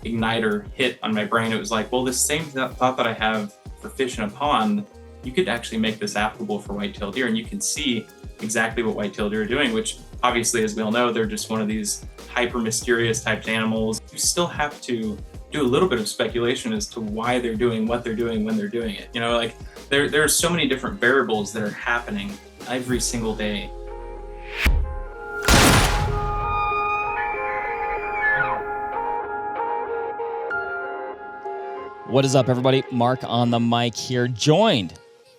igniter hit on my brain. It was like, well, this same thought that I have for fish in a pond, you could actually make this applicable for white-tailed deer, and you can see exactly what white-tailed deer are doing, which obviously, as we all know, they're just one of these hyper mysterious types of animals. You still have to do a little bit of speculation as to why they're doing what they're doing when they're doing it. You know, like there are so many different variables that are happening every single day. What is up, everybody? Mark on the mic here, joined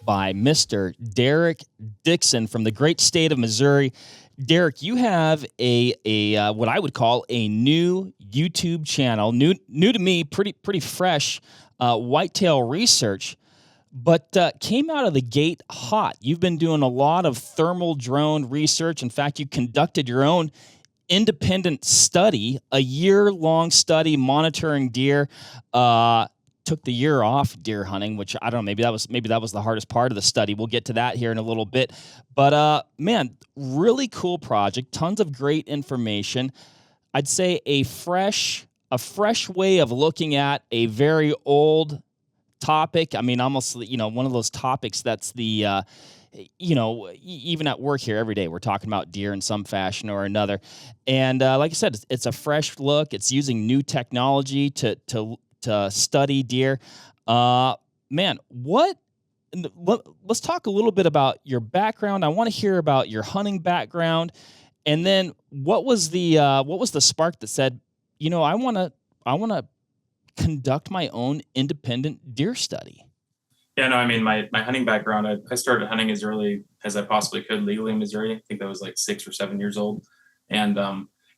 by Mr. Derrick Dixon from the great state of Missouri. Derrick, you have a what I would call a new YouTube channel, new to me, pretty fresh, Whitetail Research, but came out of the gate hot. You've been doing a lot of thermal drone research. In fact, you conducted your own independent study, a year-long study monitoring deer. Took the year off deer hunting, which I don't know, maybe that was the hardest part of the study. We'll get to that here in a little bit. But man, really cool project, tons of great information. I'd say a fresh way of looking at a very old topic. I mean, almost, one of those topics that's the even at work here every day, we're talking about deer in some fashion or another. And like I said, it's a fresh look. It's using new technology to study deer. Man, let's talk a little bit about your background. I want to hear about your hunting background. And then what was the spark that said, I want to conduct my own independent deer study? Yeah, no, I mean, my hunting background, I started hunting as early as I possibly could legally in Missouri. I think that was like 6 or 7 years old. And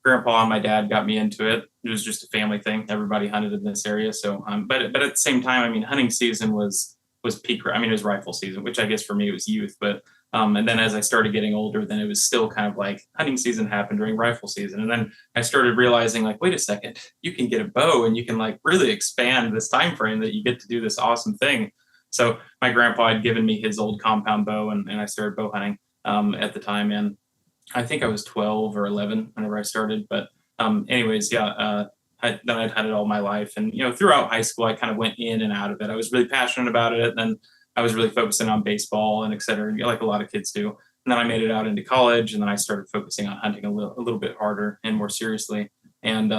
Grandpa and my dad got me into it. It was just a family thing. Everybody hunted in this area. So, but at the same time, I mean, hunting season was peak. I mean, it was rifle season, which I guess for me it was youth. But and then as I started getting older, then it was still kind of like hunting season happened during rifle season. And then I started realizing, like, wait a second, you can get a bow and you can like really expand this time frame that you get to do this awesome thing. So my grandpa had given me his old compound bow, and I started bow hunting at the time. And I think I was 12 or 11 whenever I started. But anyways, yeah, then I'd had it all my life. And, throughout high school, I kind of went in and out of it. I was really passionate about it. And then I was really focusing on baseball and et cetera, like a lot of kids do. And then I made it out into college, and then I started focusing on hunting a little bit harder and more seriously. And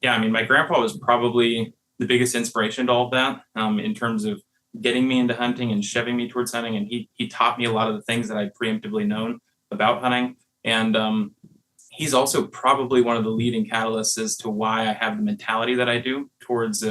yeah, I mean, my grandpa was probably the biggest inspiration to all of that in terms of getting me into hunting and shoving me towards hunting. And he taught me a lot of the things that I'd preemptively known about hunting. And he's also probably one of the leading catalysts as to why I have the mentality that I do towards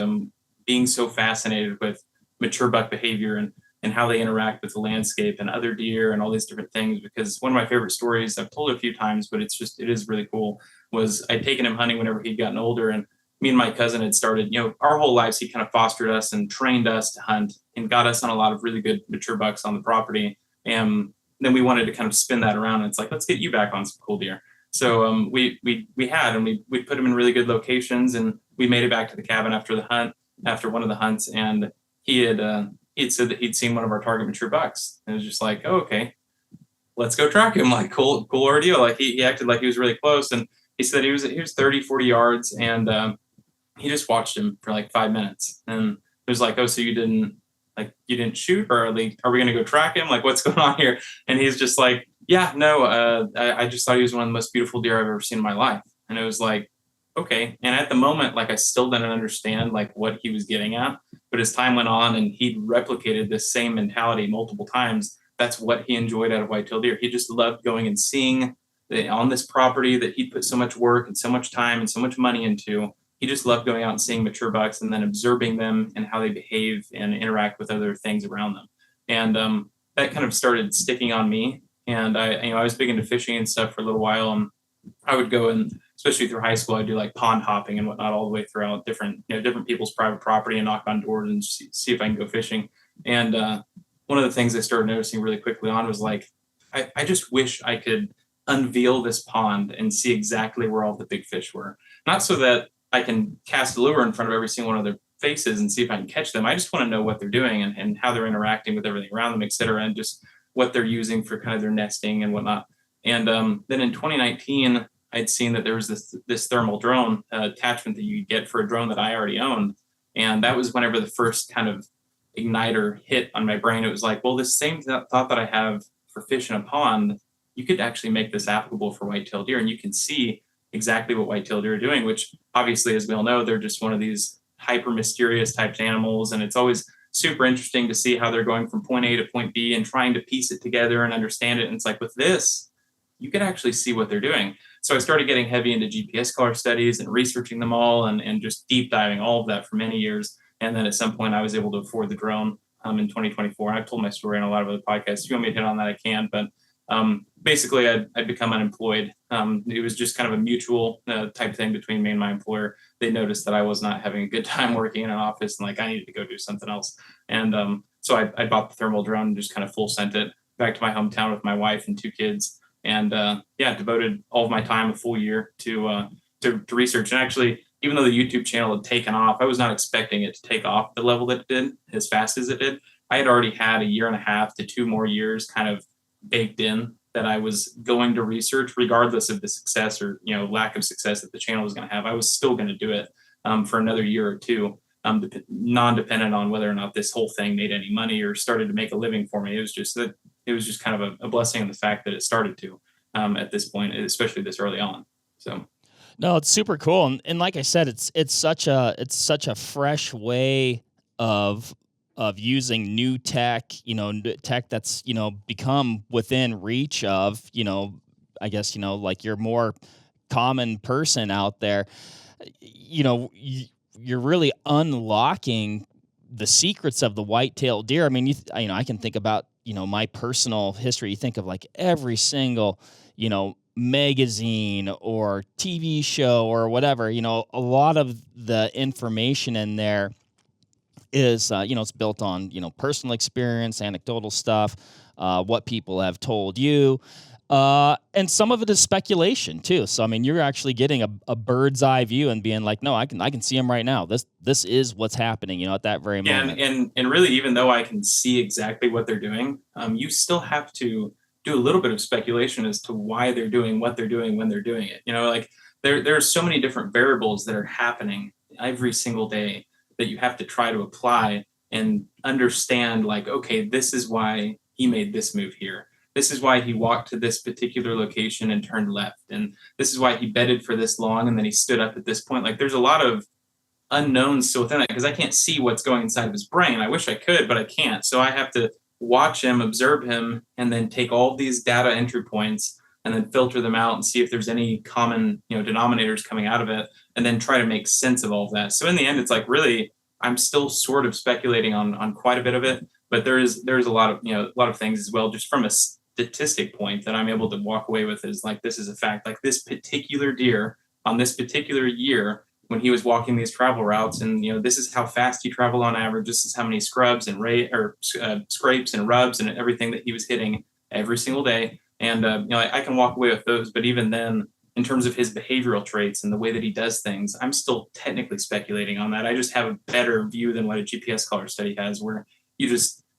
being so fascinated with mature buck behavior and how they interact with the landscape and other deer and all these different things. Because one of my favorite stories, I've told it a few times, but it is really cool, was I'd taken him hunting whenever he'd gotten older, and me and my cousin had started, our whole lives, he kind of fostered us and trained us to hunt and got us on a lot of really good mature bucks on the property. And then we wanted to kind of spin that around. And it's like, let's get you back on some cool deer. So we put him in really good locations, and we made it back to the cabin after one of the hunts. And he'd said that he'd seen one of our target mature bucks. And it was just like, oh, okay, let's go track him. Like, cool ordeal. Like he acted like he was really close. And he said he was 30, 40 yards. And he just watched him for like 5 minutes. And it was like, oh, so you didn't shoot, or are we going to go track him? Like, what's going on here? And he's just like, yeah, no, I just thought he was one of the most beautiful deer I've ever seen in my life. And it was like, okay. And at the moment, like, I still didn't understand like what he was getting at, but as time went on and he'd replicated this same mentality multiple times, that's what he enjoyed out of whitetail deer. He just loved going and seeing on this property that he'd put so much work and so much time and so much money into. He just loved going out and seeing mature bucks and then observing them and how they behave and interact with other things around them. And that kind of started sticking on me. And I was big into fishing and stuff for a little while. And I would go, and especially through high school, I'd do like pond hopping and whatnot all the way throughout different people's private property and knock on doors and see if I can go fishing. And one of the things I started noticing really quickly on was like, I just wish I could unveil this pond and see exactly where all the big fish were. Not so that I can cast a lure in front of every single one of their faces and see if I can catch them. I just want to know what they're doing and how they're interacting with everything around them, et cetera, and just what they're using for kind of their nesting and whatnot. And then in 2019, I'd seen that there was this thermal drone attachment that you get for a drone that I already owned, and that was whenever the first kind of igniter hit on my brain. It was like, well, this same thought that I have for fish in a pond, you could actually make this applicable for whitetail deer, and you can see exactly what whitetail deer are doing. Which obviously, as we all know, they're just one of these hyper mysterious types animals, and it's always super interesting to see how they're going from point A to point B and trying to piece it together and understand it. And it's like with this, you can actually see what they're doing. So I started getting heavy into GPS color studies and researching them all, and just deep diving all of that for many years. And then at some point, I was able to afford the drone in 2024. I've told my story on a lot of other podcasts. If you want me to hit on that, I can. But basically, I'd become unemployed. It was just kind of a mutual type thing between me and my employer. They noticed that I was not having a good time working in an office, and like I needed to go do something else. And so I bought the thermal drone and just kind of full sent it back to my hometown with my wife and 2 kids. And yeah, devoted all of my time, a full year, to research. And actually, even though the YouTube channel had taken off, I was not expecting it to take off the level that it did, as fast as it did. I had already had a year and a half to 2 more years kind of baked in that I was going to research, regardless of the success or lack of success that the channel was going to have. I was still going to do it for another year or two, non-dependent on whether or not this whole thing made any money or started to make a living for me. It was just that it was just kind of a blessing in the fact that it started to at this point, especially this early on. So. No, it's super cool, and like I said, it's such a fresh way of using new tech, tech that's become within reach of I guess like your more common person out there. You're really unlocking the secrets of the whitetail deer. I mean, I can think about my personal history. You think of like every single magazine or TV show or whatever, a lot of the information in there is, it's built on, personal experience, anecdotal stuff, what people have told you. And some of it is speculation too. So, I mean, you're actually getting a bird's eye view and being like, no, I can see them right now. This is what's happening, at that very moment. And really, even though I can see exactly what they're doing, you still have to do a little bit of speculation as to why they're doing what they're doing when they're doing it. Like there are so many different variables that are happening every single day that you have to try to apply and understand, like, okay, this is why he made this move here. This is why he walked to this particular location and turned left. And this is why he bedded for this long and then he stood up at this point. Like there's a lot of unknowns still within it because I can't see what's going inside of his brain. I wish I could, but I can't. So I have to watch him, observe him, and then take all these data entry points and then filter them out and see if there's any common, denominators coming out of it, and then try to make sense of all of that. So in the end, it's like really, I'm still sort of speculating on quite a bit of it, but there's a lot of things as well, just from a statistic point that I'm able to walk away with is like, this is a fact. Like this particular deer on this particular year, when he was walking these travel routes, and this is how fast he traveled on average. This is how many scrubs and scrapes and rubs and everything that he was hitting every single day. And I can walk away with those. But even then, in terms of his behavioral traits and the way that he does things, I'm still technically speculating on that. I just have a better view than what a GPS color study has, where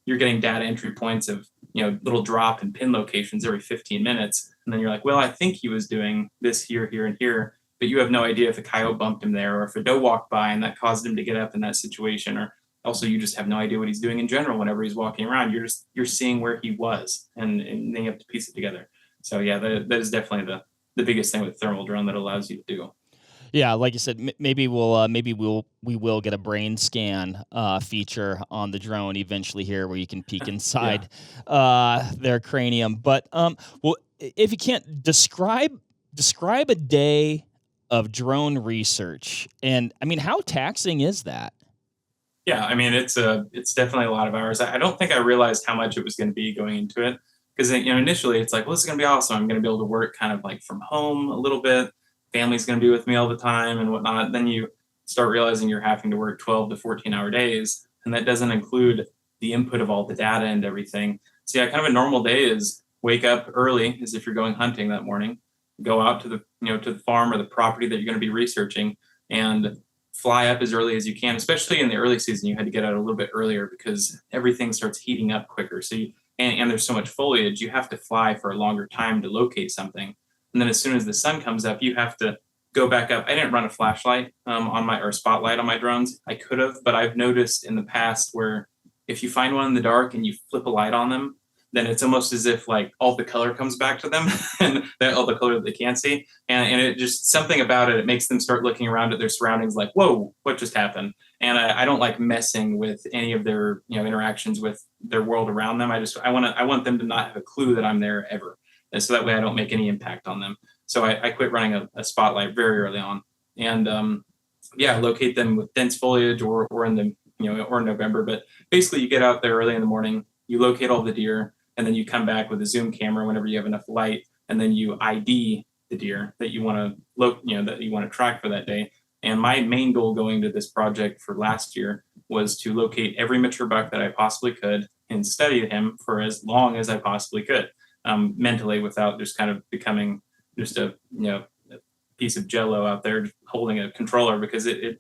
you're getting data entry points of little drop and pin locations every 15 minutes, and then you're like, well, I think he was doing this here, here, and here. But you have no idea if a coyote bumped him there or if a doe walked by and that caused him to get up in that situation. Or also you just have no idea what he's doing in general whenever he's walking around. You're seeing where he was, and then you have to piece it together. So yeah, that is definitely the biggest thing with thermal drone that allows you to do. Yeah, like you said, maybe we will get a brain scan feature on the drone eventually here, where you can peek inside their cranium. But well, if you can't describe a day of drone research, and I mean, how taxing is that? Yeah, I mean, it's definitely a lot of hours. I don't think I realized how much it was going to be going into it, because initially it's like, well, this is going to be awesome. I'm going to be able to work kind of like from home a little bit. Family's going to be with me all the time and whatnot. Then you start realizing you're having to work 12 to 14-hour days, and that doesn't include the input of all the data and everything. So yeah, kind of a normal day is wake up early, as if you're going hunting that morning, go out to the farm or the property that you're going to be researching, and fly up as early as you can. Especially in the early season, you had to get out a little bit earlier because everything starts heating up quicker. So and there's so much foliage, you have to fly for a longer time to locate something. And then as soon as the sun comes up, you have to go back up. I didn't run a flashlight on my or spotlight on my drones. I could have, but I've noticed in the past where if you find one in the dark and you flip a light on them, then it's almost as if like all the color comes back to them and all the color that they can't see. And it just something about it, it makes them start looking around at their surroundings like, whoa, what just happened? And I don't like messing with any of their, interactions with their world around them. I want them to not have a clue that I'm there ever. And so that way I don't make any impact on them. So I quit running a spotlight very early on. And locate them with dense foliage or in the, or in November. But basically you get out there early in the morning, you locate all the deer, and then you come back with a zoom camera whenever you have enough light, and then you ID the deer that you want to track for that day. And my main goal going to this project for last year was to locate every mature buck that I possibly could and study him for as long as I possibly could, mentally, without just kind of becoming just a piece of jello out there holding a controller, because it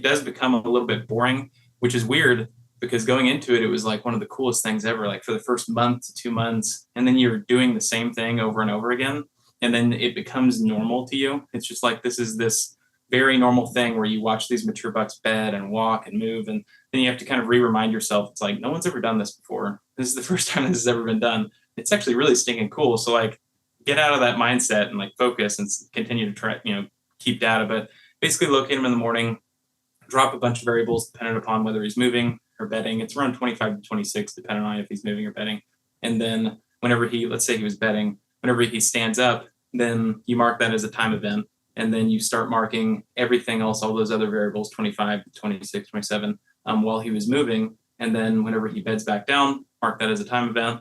does become a little bit boring, which is weird because going into it, it was like one of the coolest things ever, like for the first month to 2 months, and then you're doing the same thing over and over again. And then it becomes normal to you. It's just like, this is this very normal thing where you watch these mature bucks bed and walk and move. And then you have to kind of remind yourself, it's like, no one's ever done this before. This is the first time this has ever been done. It's actually really stinking cool. So like, get out of that mindset and like focus and continue to try, keep data. But basically locate him in the morning, drop a bunch of variables depending upon whether he's moving or bedding. It's around 25 to 26, depending on if he's moving or bedding. And then whenever let's say he was bedding, whenever he stands up, then you mark that as a time event. And then you start marking everything else, all those other variables, 25, 26, 27, while he was moving. And then whenever he beds back down, mark that as a time event.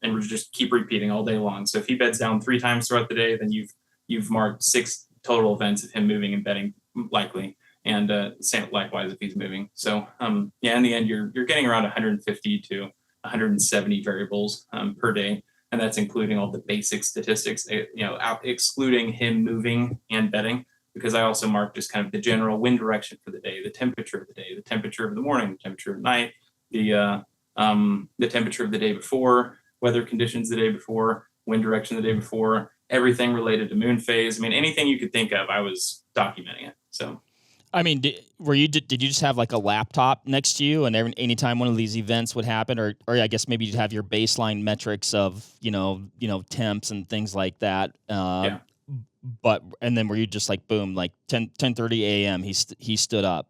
And we just keep repeating all day long. So if he beds down 3 times throughout the day, then you've marked 6 total events of him moving and bedding likely. And same likewise if he's moving. So in the end, you're getting around 150 to 170 variables per day, and that's including all the basic statistics, excluding him moving and bedding, because I also mark just kind of the general wind direction for the day, the temperature of the day, the temperature of the morning, the temperature of night, the temperature of the day before, weather conditions the day before, wind direction the day before, everything related to moon phase. I mean, anything you could think of, I was documenting it. So. I mean, did you just have like a laptop next to you, and anytime one of these events would happen, or I guess maybe you'd have your baseline metrics of temps and things like that. Yeah. And then were you just like boom, like 10:30 a.m. he stood up?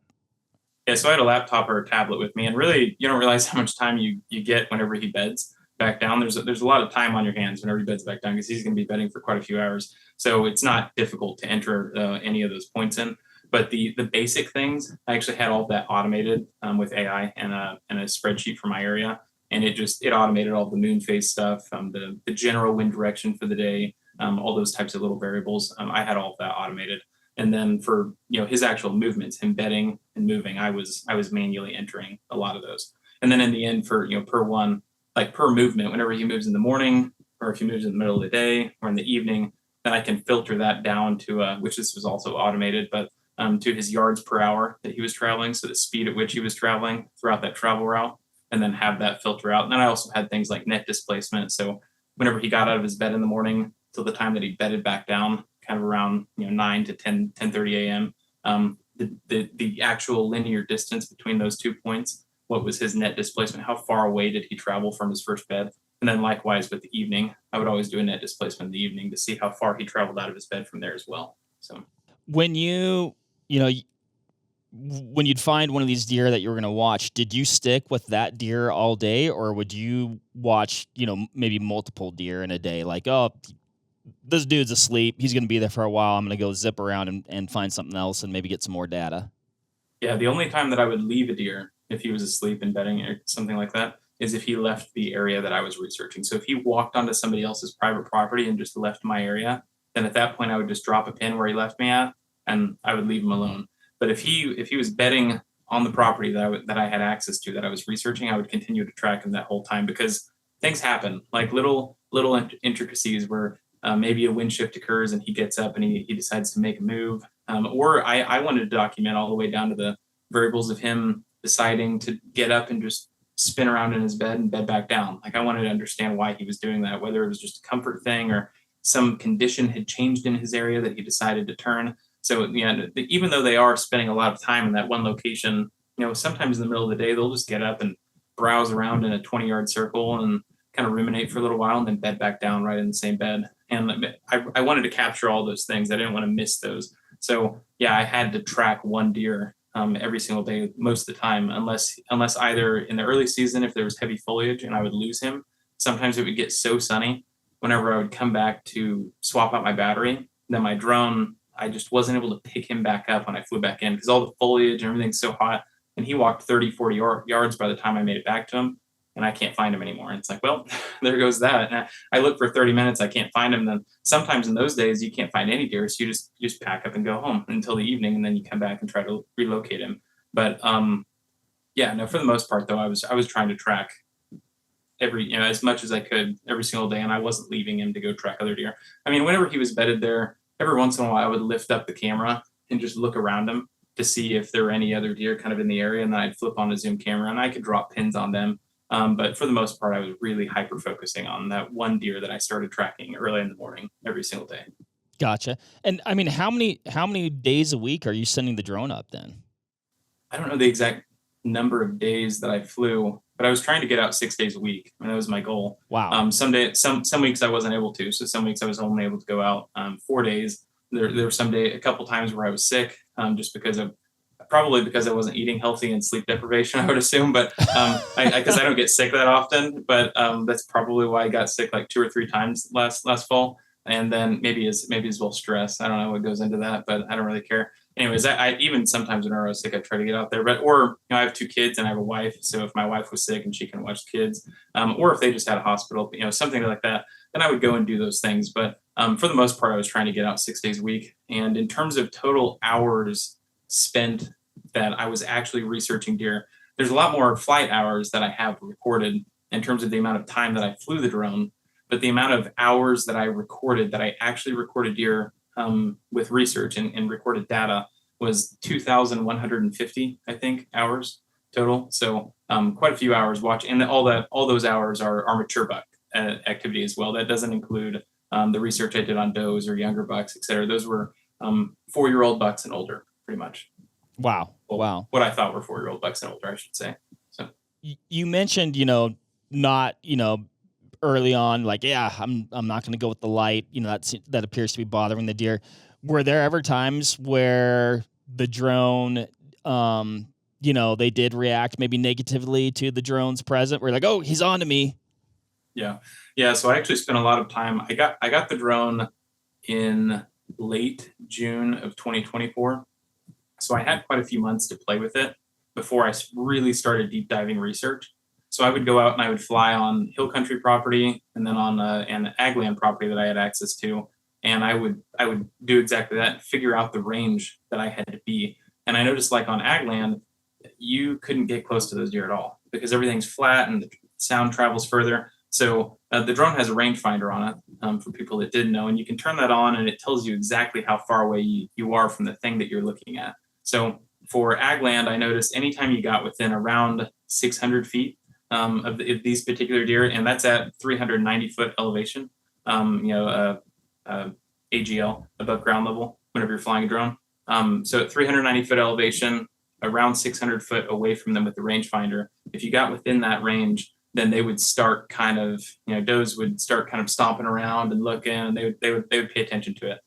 Yeah, so I had a laptop or a tablet with me, and really, you don't realize how much time you get whenever he beds back down. There's a lot of time on your hands whenever he beds back down, because he's going to be bedding for quite a few hours. So it's not difficult to enter any of those points in. But the basic things, I actually had all of that automated with AI and a spreadsheet for my area, and it automated all the moon phase stuff, the general wind direction for the day, all those types of little variables. I had all of that automated. And then for his actual movements, him bedding and moving, I was manually entering a lot of those. And then in the end, for per movement, whenever he moves in the morning, or if he moves in the middle of the day or in the evening, then I can filter that down to which this was also automated, but to his yards per hour that he was traveling, so the speed at which he was traveling throughout that travel route, and then have that filter out. And then I also had things like net displacement. So whenever he got out of his bed in the morning till the time that he bedded back down, kind of around 9 to 10:30 a.m., the actual linear distance between those 2 points, what was his net displacement, how far away did he travel from his first bed? And then likewise with the evening, I would always do a net displacement in the evening to see how far he traveled out of his bed from there as well. So when when you'd find one of these deer that you were going to watch, did you stick with that deer all day, or would you watch, maybe multiple deer in a day? Like, oh, this dude's asleep, he's going to be there for a while, I'm going to go zip around and find something else and maybe get some more data. Yeah, the only time that I would leave a deer if he was asleep and bedding or something like that is if he left the area that I was researching. So if he walked onto somebody else's private property and just left my area, then at that point I would just drop a pin where he left me at, and I would leave him alone. But if he was bedding on the property that I had access to, that I was researching, I would continue to track him that whole time, because things happen, like little intricacies where maybe a wind shift occurs and he gets up and he decides to make a move. Or I wanted to document all the way down to the variables of him deciding to get up and just spin around in his bed and bed back down. Like, I wanted to understand why he was doing that, whether it was just a comfort thing or some condition had changed in his area that he decided to turn. So yeah, even though they are spending a lot of time in that one location, sometimes in the middle of the day they'll just get up and browse around in a 20-yard circle and kind of ruminate for a little while and then bed back down right in the same bed. And I wanted to capture all those things. I didn't want to miss those. So yeah, I had to track one deer every single day most of the time, unless either in the early season, if there was heavy foliage and I would lose him. Sometimes it would get so sunny whenever I would come back to swap out my battery, then my drone, I just wasn't able to pick him back up when I flew back in because all the foliage and everything's so hot. And he walked 30, 40 yards by the time I made it back to him, and I can't find him anymore. And it's like, well, there goes that. And I look for 30 minutes, I can't find him. Then sometimes in those days you can't find any deer, so you just pack up and go home until the evening, and then you come back and try to relocate him. But yeah, no, for the most part though, I was trying to track every as much as I could every single day, and I wasn't leaving him to go track other deer. I mean, whenever he was bedded there, every once in a while I would lift up the camera and just look around him to see if there were any other deer kind of in the area, and then I'd flip on a zoom camera and I could drop pins on them. But for the most part, I was really hyper focusing on that one deer that I started tracking early in the morning every single day. Gotcha. And I mean, how many days a week are you sending the drone up then? I don't know the exact number of days that I flew, but I was trying to get out 6 days a week, and that was my goal. Wow. Some weeks I wasn't able to, so some weeks I was only able to go out 4 days. There were a couple times where I was sick, just because of probably because I wasn't eating healthy and sleep deprivation, I would assume. But because I don't get sick that often, but that's probably why I got sick like 2 or 3 times last fall. And then maybe as well stress. I don't know what goes into that, but I don't really care. Anyways, I even sometimes when I was sick, I try to get out there. But or I have 2 kids and I have a wife, so if my wife was sick and she can watch the kids, or if they just had a hospital, something like that, then I would go and do those things. But for the most part, I was trying to get out 6 days a week. And in terms of total hours spent that I was actually researching deer, there's a lot more flight hours that I have recorded in terms of the amount of time that I flew the drone, but the amount of hours that I actually recorded deer with research and recorded data was 2,150, I think, hours total. So quite a few hours watching, and all those hours are mature buck activity as well. That doesn't include the research I did on does or younger bucks, et cetera. Those were 4-year-old bucks and older, pretty much. Wow. Well, Wow. what I thought were 4-year-old bucks and older, I should say. So You mentioned, not, early on, like, yeah, I'm not going to go with the light. That appears to be bothering the deer. Were there ever times where the drone, they did react maybe negatively to the drone's present? We're like, oh, he's on to me. yeah. So I actually spent a lot of time. I got the drone in late June of 2024. So I had quite a few months to play with it before I really started deep diving research. So I would go out and I would fly on hill country property and then on an ag land property that I had access to, and I would do exactly that, figure out the range that I had to be. And I noticed, like on ag land, you couldn't get close to those deer at all because everything's flat and the sound travels further. So the drone has a rangefinder on it, for people that didn't know, and you can turn that on and it tells you exactly how far away you are from the thing that you're looking at. So for ag land, I noticed anytime you got within around 600 feet of these particular deer, and that's at 390-foot elevation, AGL, above ground level, whenever you're flying a drone. So at 390-foot elevation, around 600 foot away from them with the rangefinder, if you got within that range, then they would start kind of, does would start kind of stomping around and looking, and they would pay attention to it.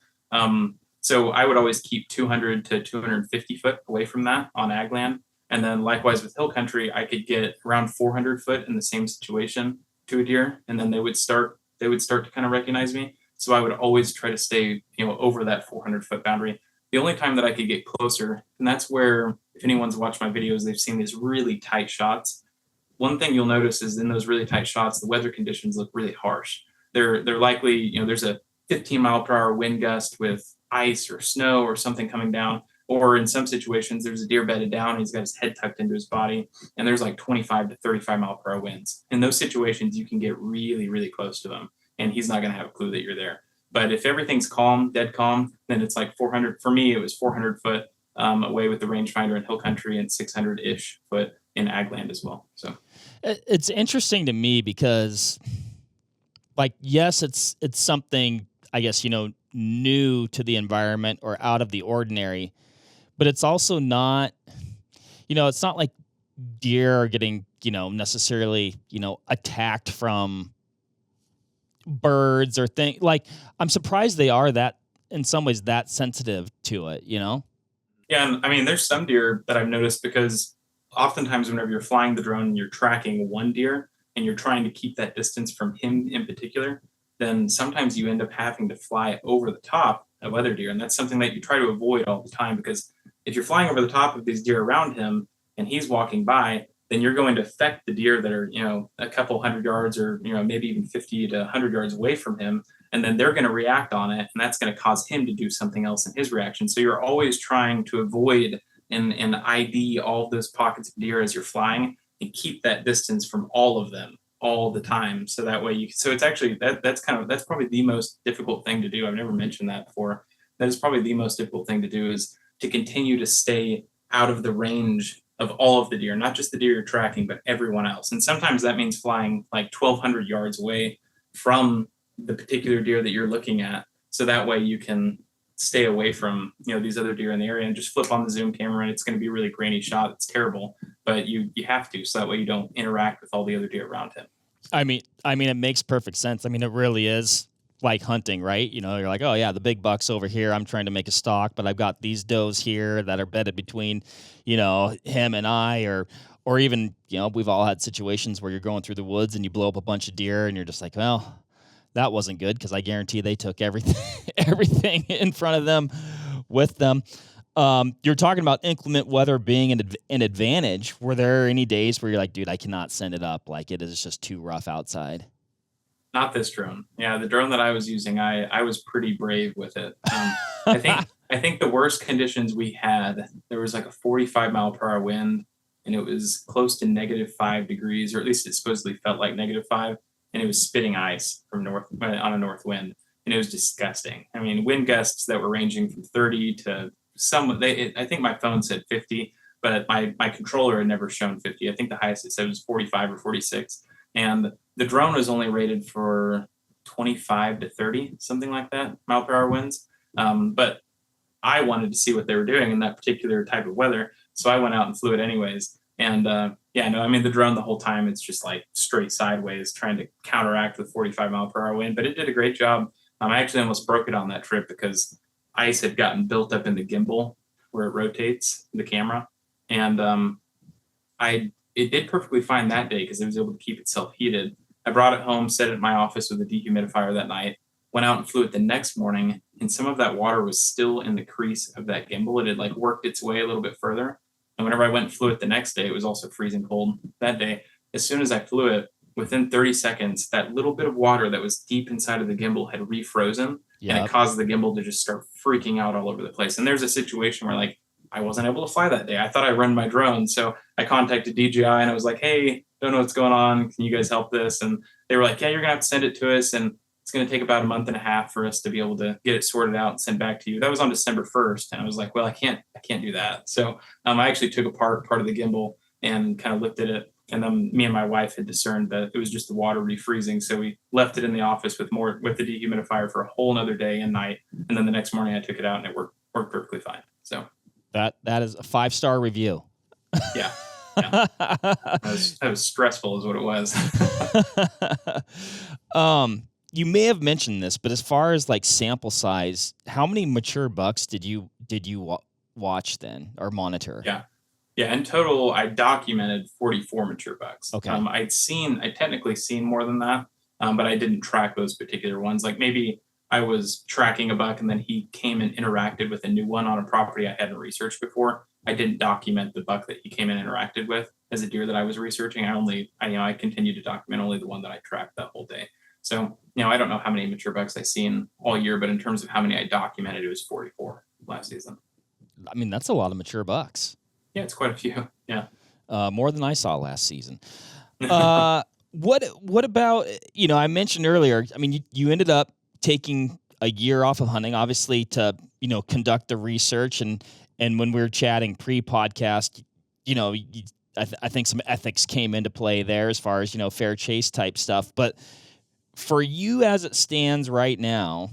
So I would always keep 200 to 250 foot away from that on ag land. And then likewise with hill country, I could get around 400 foot in the same situation to a deer, and then they would start to kind of recognize me. So I would always try to stay, over that 400-foot boundary. The only time that I could get closer, and that's where, if anyone's watched my videos, they've seen these really tight shots. One thing you'll notice is in those really tight shots, the weather conditions look really harsh. They're likely, there's a 15-mile-per-hour wind gust with ice or snow or something coming down. Or in some situations, there's a deer bedded down, he's got his head tucked into his body, and there's like 25 to 35-mile-per-hour winds. In those situations, you can get really, really close to them, and he's not going to have a clue that you're there. But if everything's calm, dead calm, then it's like 400. For me, it was 400 foot away with the rangefinder in hill country and 600-ish foot in ag land as well. So it's interesting to me because, like, yes, it's something I guess, new to the environment or out of the ordinary, but it's also not, it's not like deer are getting, necessarily, attacked from birds or things. Like, I'm surprised they are that, in some ways, that sensitive to it. Yeah, and I mean, there's some deer that I've noticed because oftentimes whenever you're flying the drone and you're tracking one deer and you're trying to keep that distance from him in particular, then sometimes you end up having to fly over the top of other deer. And that's something that you try to avoid all the time because if you're flying over the top of these deer around him and he's walking by, then you're going to affect the deer that are, a couple hundred yards or, maybe even 50 to 100 yards away from him. And then they're going to react on it. And that's going to cause him to do something else in his reaction. So you're always trying to avoid and ID all of those pockets of deer as you're flying and keep that distance from all of them all the time. So that way so it's actually, that's probably the most difficult thing to do. I've never mentioned that before. That is probably the most difficult thing to do is to continue to stay out of the range of all of the deer, not just the deer you're tracking, but everyone else. And sometimes that means flying like 1,200 yards away from the particular deer that you're looking at. So that way you can stay away from, these other deer in the area and just flip on the zoom camera and it's going to be a really grainy shot. It's terrible, but you have to, so that way you don't interact with all the other deer around him. I mean, it makes perfect sense. I mean, it really is like hunting, right? You're like, oh yeah, the big buck's over here. I'm trying to make a stalk, but I've got these does here that are bedded between, him and I, or even, we've all had situations where you're going through the woods and you blow up a bunch of deer and you're just like, well, that wasn't good because I guarantee they took everything, everything in front of them with them. You're talking about inclement weather being an advantage. Were there any days where you're like, dude, I cannot send it up. Like it is just too rough outside? Not this drone. Yeah, the drone that I was using, I was pretty brave with it. I think the worst conditions we had, there was like a 45 mile per hour wind, and it was close to -5 degrees, or at least it supposedly felt like -5, and it was spitting ice from on a north wind, and it was disgusting. I mean, wind gusts that were ranging from 30 to I think my phone said 50, but my controller had never shown 50. I think the highest it said was 45 or 46. And the drone was only rated for 25 to 30, something like that, mile per hour winds. But I wanted to see what they were doing in that particular type of weather. So I went out and flew it anyways. And the drone the whole time, it's just like straight sideways trying to counteract the 45 mile per hour wind. But it did a great job. I actually almost broke it on that trip because ice had gotten built up in the gimbal where it rotates the camera. And it did perfectly fine that day because it was able to keep itself heated. I brought it home, set it in my office with a dehumidifier that night, went out and flew it the next morning, and some of that water was still in the crease of that gimbal. It had like worked its way a little bit further. And whenever I went and flew it the next day, it was also freezing cold that day. As soon as I flew it, within 30 seconds, that little bit of water that was deep inside of the gimbal had refrozen. Yep. And it caused the gimbal to just start freaking out all over the place. And there's a situation where like I wasn't able to fly that day. I thought I run my drone. So I contacted DJI and I was like, hey, don't know what's going on. Can you guys help this? And they were like, yeah, you're going to have to send it to us. And it's going to take about a month and a half for us to be able to get it sorted out and sent back to you. That was on December 1st. And I was like, well, I can't do that. So I actually took apart part of the gimbal and kind of looked at it. And then me and my wife had discerned that it was just the water refreezing. So we left it in the office with the dehumidifier for a whole nother day and night. And then the next morning I took it out and it worked perfectly fine. So that is a 5-star review. Yeah. That was stressful is what it was. You may have mentioned this, but as far as like sample size, how many mature bucks did you watch then or monitor? Yeah. In total, I documented 44 mature bucks. Okay. I technically seen more than that, but I didn't track those particular ones. Like maybe I was tracking a buck and then he came and interacted with a new one on a property I hadn't researched before. I didn't document the buck that he came and interacted with as a deer that I was researching. I continued to document only the one that I tracked that whole day. So, I don't know how many mature bucks I've seen all year, but in terms of how many I documented, it was 44 last season. I mean, that's a lot of mature bucks. Yeah, it's quite a few. Yeah. More than I saw last season. What about, I mentioned earlier, I mean, you ended up taking a year off of hunting, obviously to, conduct the research. And when we were chatting pre-podcast, I think some ethics came into play there as far as, fair chase type stuff. But for you as it stands right now,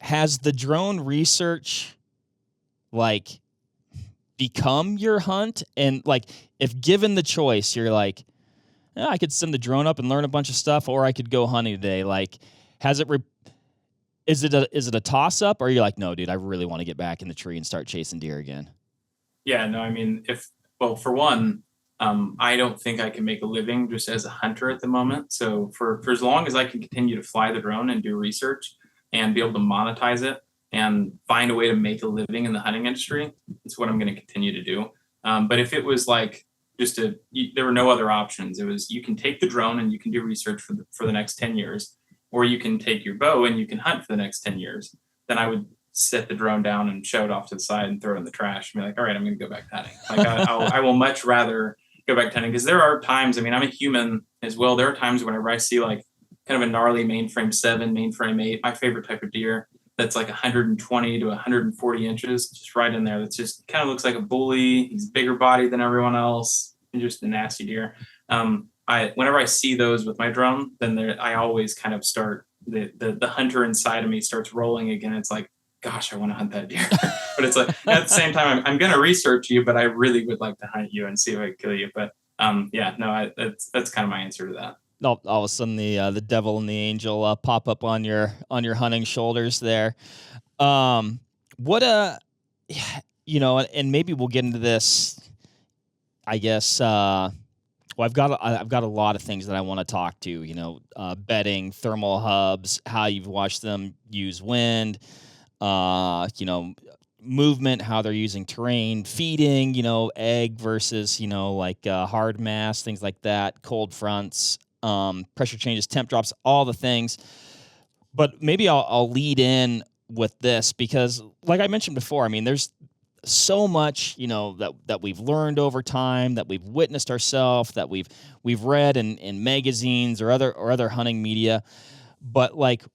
has the drone research like become your hunt? And like, if given the choice, you're like, I could send the drone up and learn a bunch of stuff, or I could go hunting today. Like, has it? Is it a toss up, or are you like, no, dude, I really want to get back in the tree and start chasing deer again? Yeah, no, I mean, well, for one, I don't think I can make a living just as a hunter at the moment. So for as long as I can continue to fly the drone and do research and be able to monetize it and find a way to make a living in the hunting industry, it's what I'm going to continue to do. But if it was like there were no other options. It was you can take the drone and you can do research for the next 10 years, or you can take your bow and you can hunt for the next 10 years. Then I would set the drone down and show it off to the side and throw it in the trash and be like, all right, I'm going to go back to hunting. Like I will much rather go back to hunting, because there are times, I mean, I'm a human as well. There are times whenever I see like kind of a gnarly mainframe 7, mainframe 8, my favorite type of deer, that's like 120 to 140 inches, just right in there. That's just kind of looks like a bully. He's bigger body than everyone else, and just a nasty deer. Whenever I see those with my drone, then I always kind of start the hunter inside of me starts rolling again. It's like, gosh, I want to hunt that deer. But it's like at the same time, I'm going to research you, but I really would like to hunt you and see if I can kill you. But yeah, no, that's kind of my answer to that. All of a sudden, the devil and the angel pop up on your hunting shoulders there. What and maybe we'll get into this. I guess. Well, I've got a lot of things that I want to talk to. Bedding, thermal hubs, how you've watched them use wind. Movement, how they're using terrain, feeding, egg versus, like hard mass, things like that, cold fronts, pressure changes, temp drops, all the things. But maybe I'll lead in with this because, like I mentioned before, I mean, there's so much, that we've learned over time, that we've witnessed ourselves, that we've read in magazines or other hunting media. But like,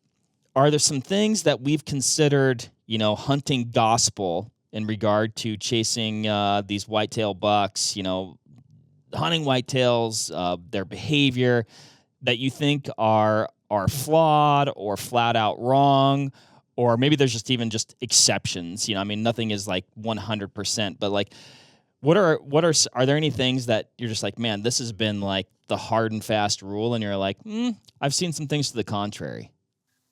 are there some things that we've considered, hunting gospel in regard to chasing these whitetail bucks, hunting whitetails, their behavior that you think are flawed or flat out wrong? Or maybe there's just exceptions. I mean, nothing is like 100%, but like, are there any things that you're just like, man, this has been like the hard and fast rule, and you're like, I've seen some things to the contrary?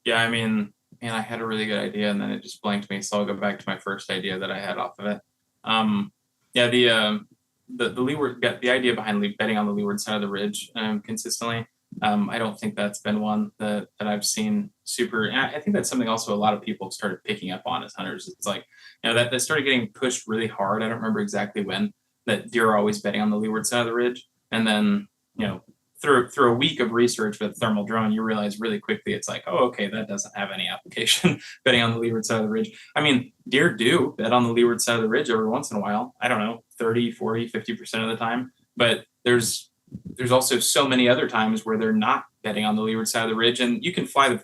Yeah, I mean, man, I had a really good idea and then it just blanked me. So I'll go back to my first idea that I had off of it. Yeah, the leeward, the idea behind betting on the leeward side of the ridge consistently. I don't think that's been one that I've seen super. And I think that's something also a lot of people have started picking up on as hunters. It's like, that started getting pushed really hard. I don't remember exactly when, that deer are always betting on the leeward side of the ridge. And then, through a week of research with thermal drone, you realize really quickly it's like, oh, okay, that doesn't have any application betting on the leeward side of the ridge. I mean, deer do bet on the leeward side of the ridge every once in a while. I don't know, 30, 40, 50% of the time. But there's also so many other times where they're not betting on the leeward side of the ridge. And you can fly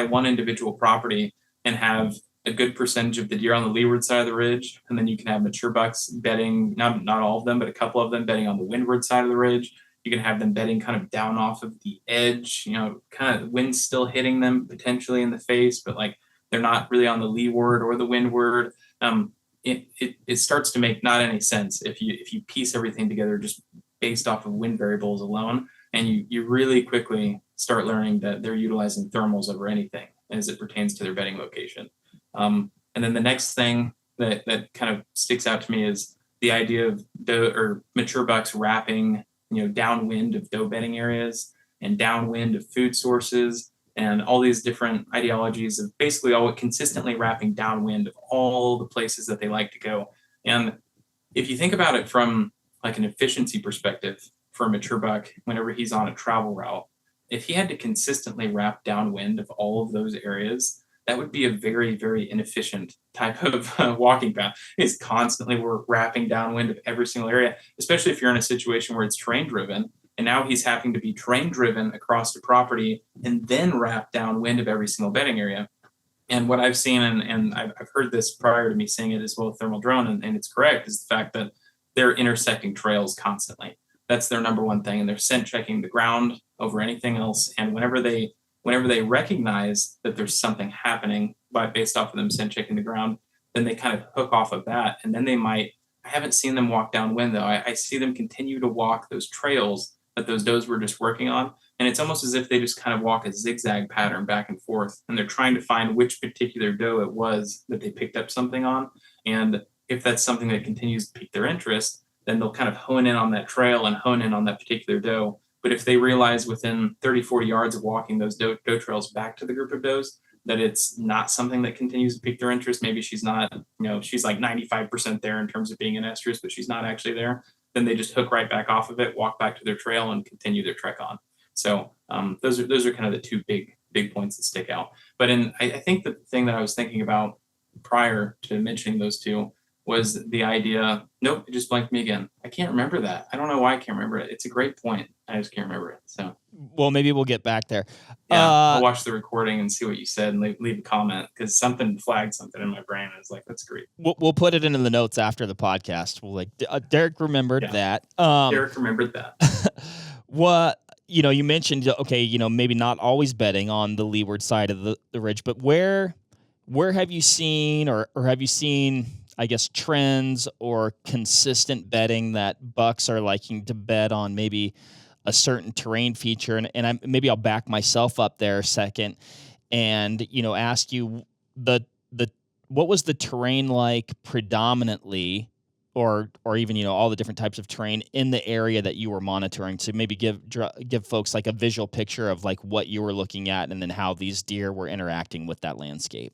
one individual property and have a good percentage of the deer on the leeward side of the ridge. And then you can have mature bucks betting, not all of them, but a couple of them betting on the windward side of the ridge. You can have them betting kind of down off of the edge, kind of wind still hitting them potentially in the face, but like they're not really on the leeward or the windward. It starts to make not any sense if you piece everything together just based off of wind variables alone, and you really quickly start learning that they're utilizing thermals over anything as it pertains to their bedding location. And then the next thing that kind of sticks out to me is the idea of mature bucks wrapping downwind of doe bedding areas and downwind of food sources, and all these different ideologies of basically all consistently wrapping downwind of all the places that they like to go. And if you think about it from like an efficiency perspective for a mature buck, whenever he's on a travel route, if he had to consistently wrap downwind of all of those areas, that would be a very, very inefficient type of walking path. It's constantly we're wrapping downwind of every single area, especially if you're in a situation where it's terrain driven. And now he's having to be terrain driven across the property and then wrap downwind of every single bedding area. And what I've seen, and I've heard this prior to me seeing it as well with thermal drone, and it's correct, is the fact that they're intersecting trails constantly. That's their number one thing. And they're scent checking the ground over anything else. And whenever they recognize that there's something happening based off of them scent checking the ground. Then they kind of hook off of that, and then they might. I haven't seen them walk downwind though. I see them continue to walk those trails that those does were just working on, and it's almost as if they just kind of walk a zigzag pattern back and forth, and they're trying to find which particular doe it was that they picked up something on. And if that's something that continues to pique their interest, then they'll kind of hone in on that trail and hone in on that particular doe. But if they realize within 30, 40 yards of walking those doe trails back to the group of does that it's not something that continues to pique their interest, maybe she's not, she's like 95% there in terms of being an estrus, but she's not actually there, then they just hook right back off of it, walk back to their trail, and continue their trek on. So those are kind of the two big points that stick out. But I think the thing that I was thinking about prior to mentioning those two was the idea. Nope, it just blanked me again. I can't remember that. I don't know why I can't remember it. It's a great point. I just can't remember it. So well, maybe we'll get back there. yeah, I'll watch the recording and see what you said and leave a comment, because something flagged something in my brain. I was like, that's great. We'll put it into the notes after the podcast. We'll like Derrick remembered that. Derrick remembered that. What you mentioned, okay, maybe not always bedding on the leeward side of the ridge, but where have you seen or have you seen, I guess, trends or consistent bedding that bucks are liking to bed on maybe a certain terrain feature? And maybe I'll back myself up there a second and, ask you what was the terrain like predominantly, or even, all the different types of terrain in the area that you were monitoring, to maybe give folks like a visual picture of like what you were looking at and then how these deer were interacting with that landscape.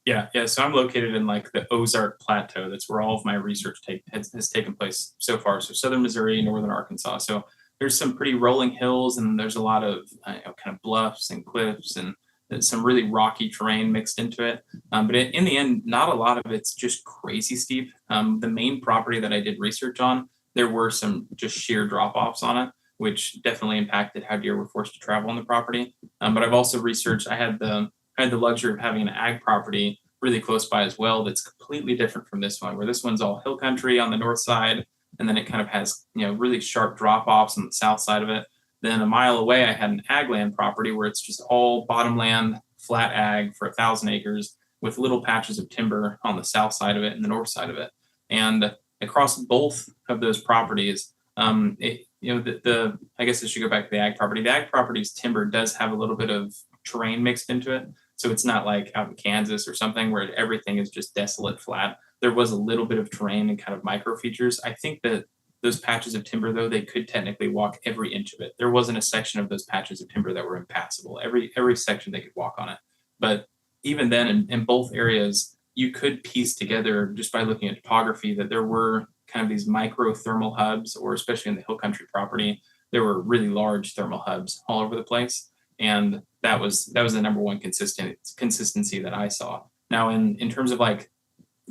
Yeah. So I'm located in like the Ozark Plateau. That's where all of my research has taken place so far. So southern Missouri, northern Arkansas. So there's some pretty rolling hills, and there's a lot of kind of bluffs and cliffs and some really rocky terrain mixed into it. But in the end, not a lot of it's just crazy steep. The main property that I did research on, there were some just sheer drop-offs on it, which definitely impacted how deer were forced to travel on the property. But I've also researched. I had the luxury of having an ag property really close by as well. That's completely different from this one, where this one's all hill country on the north side, and then it kind of has really sharp drop-offs on the south side of it. Then a mile away, I had an ag land property where it's just all bottomland, flat ag for 1,000 acres with little patches of timber on the south side of it and the north side of it. And across both of those properties, I guess I should go back to the ag property. The ag property's timber does have a little bit of terrain mixed into it. So it's not like out in Kansas or something where everything is just desolate flat. There was a little bit of terrain and kind of micro features. I think that those patches of timber, though, they could technically walk every inch of it. There wasn't a section of those patches of timber that were impassable. Every section they could walk on it. But even then, in both areas, you could piece together just by looking at topography that there were kind of these micro thermal hubs, or especially in the hill country property, there were really large thermal hubs all over the place. And that was the number one consistency that I saw. Now, in terms of like,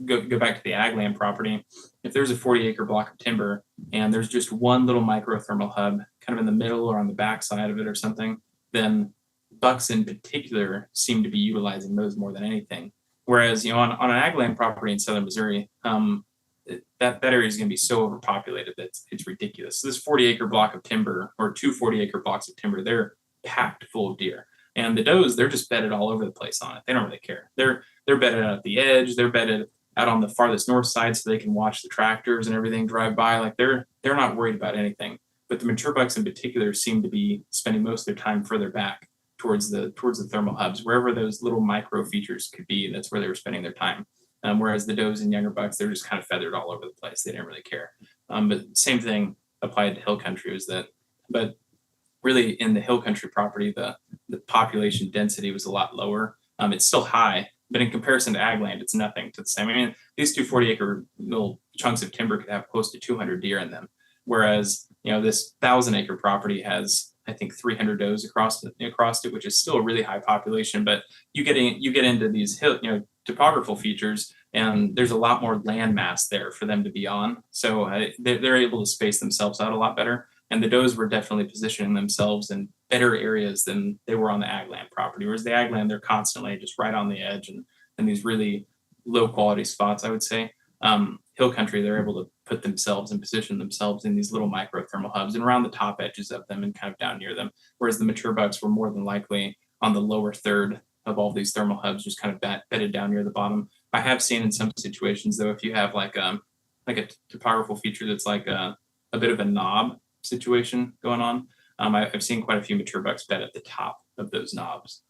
go back to the ag land property, if there's a 40-acre block of timber and there's just one little microthermal hub kind of in the middle or on the back side of it or something, then bucks in particular seem to be utilizing those more than anything. Whereas, on an ag land property in southern Missouri, that area is going to be so overpopulated that it's ridiculous. So this 40-acre block of timber, or two 40-acre blocks of timber, they're packed full of deer. And the does, they're just bedded all over the place on it. They don't really care. They're bedded out at the edge. They're bedded out on the farthest north side so they can watch the tractors and everything drive by. Like they're not worried about anything. But the mature bucks in particular seem to be spending most of their time further back towards the thermal hubs, wherever those little micro features could be. That's where they were spending their time. Whereas the does and younger bucks, they're just kind of feathered all over the place. They didn't really care. But same thing applied to hill country was that. But really, in the hill country property, the population density was a lot lower. It's still high, but in comparison to ag land, it's nothing to the same. I mean, these two 40-acre little chunks of timber could have close to 200 deer in them, whereas this 1,000-acre property has, I think, 300 does across it, which is still a really high population. But you get into these hill, topographical features, and there's a lot more land mass there for them to be on. So they're able to space themselves out a lot better. And the does were definitely positioning themselves in better areas than they were on the ag land property. Whereas the ag land, they're constantly just right on the edge and these really low quality spots, I would say. Hill country, they're able to put themselves and position themselves in these little micro thermal hubs and around the top edges of them and kind of down near them. Whereas the mature bucks were more than likely on the lower third of all these thermal hubs just kind of bedded down near the bottom. I have seen in some situations though, if you have like a topographical feature that's like a bit of a knob situation going on, I've seen quite a few mature bucks bed at the top of those knobs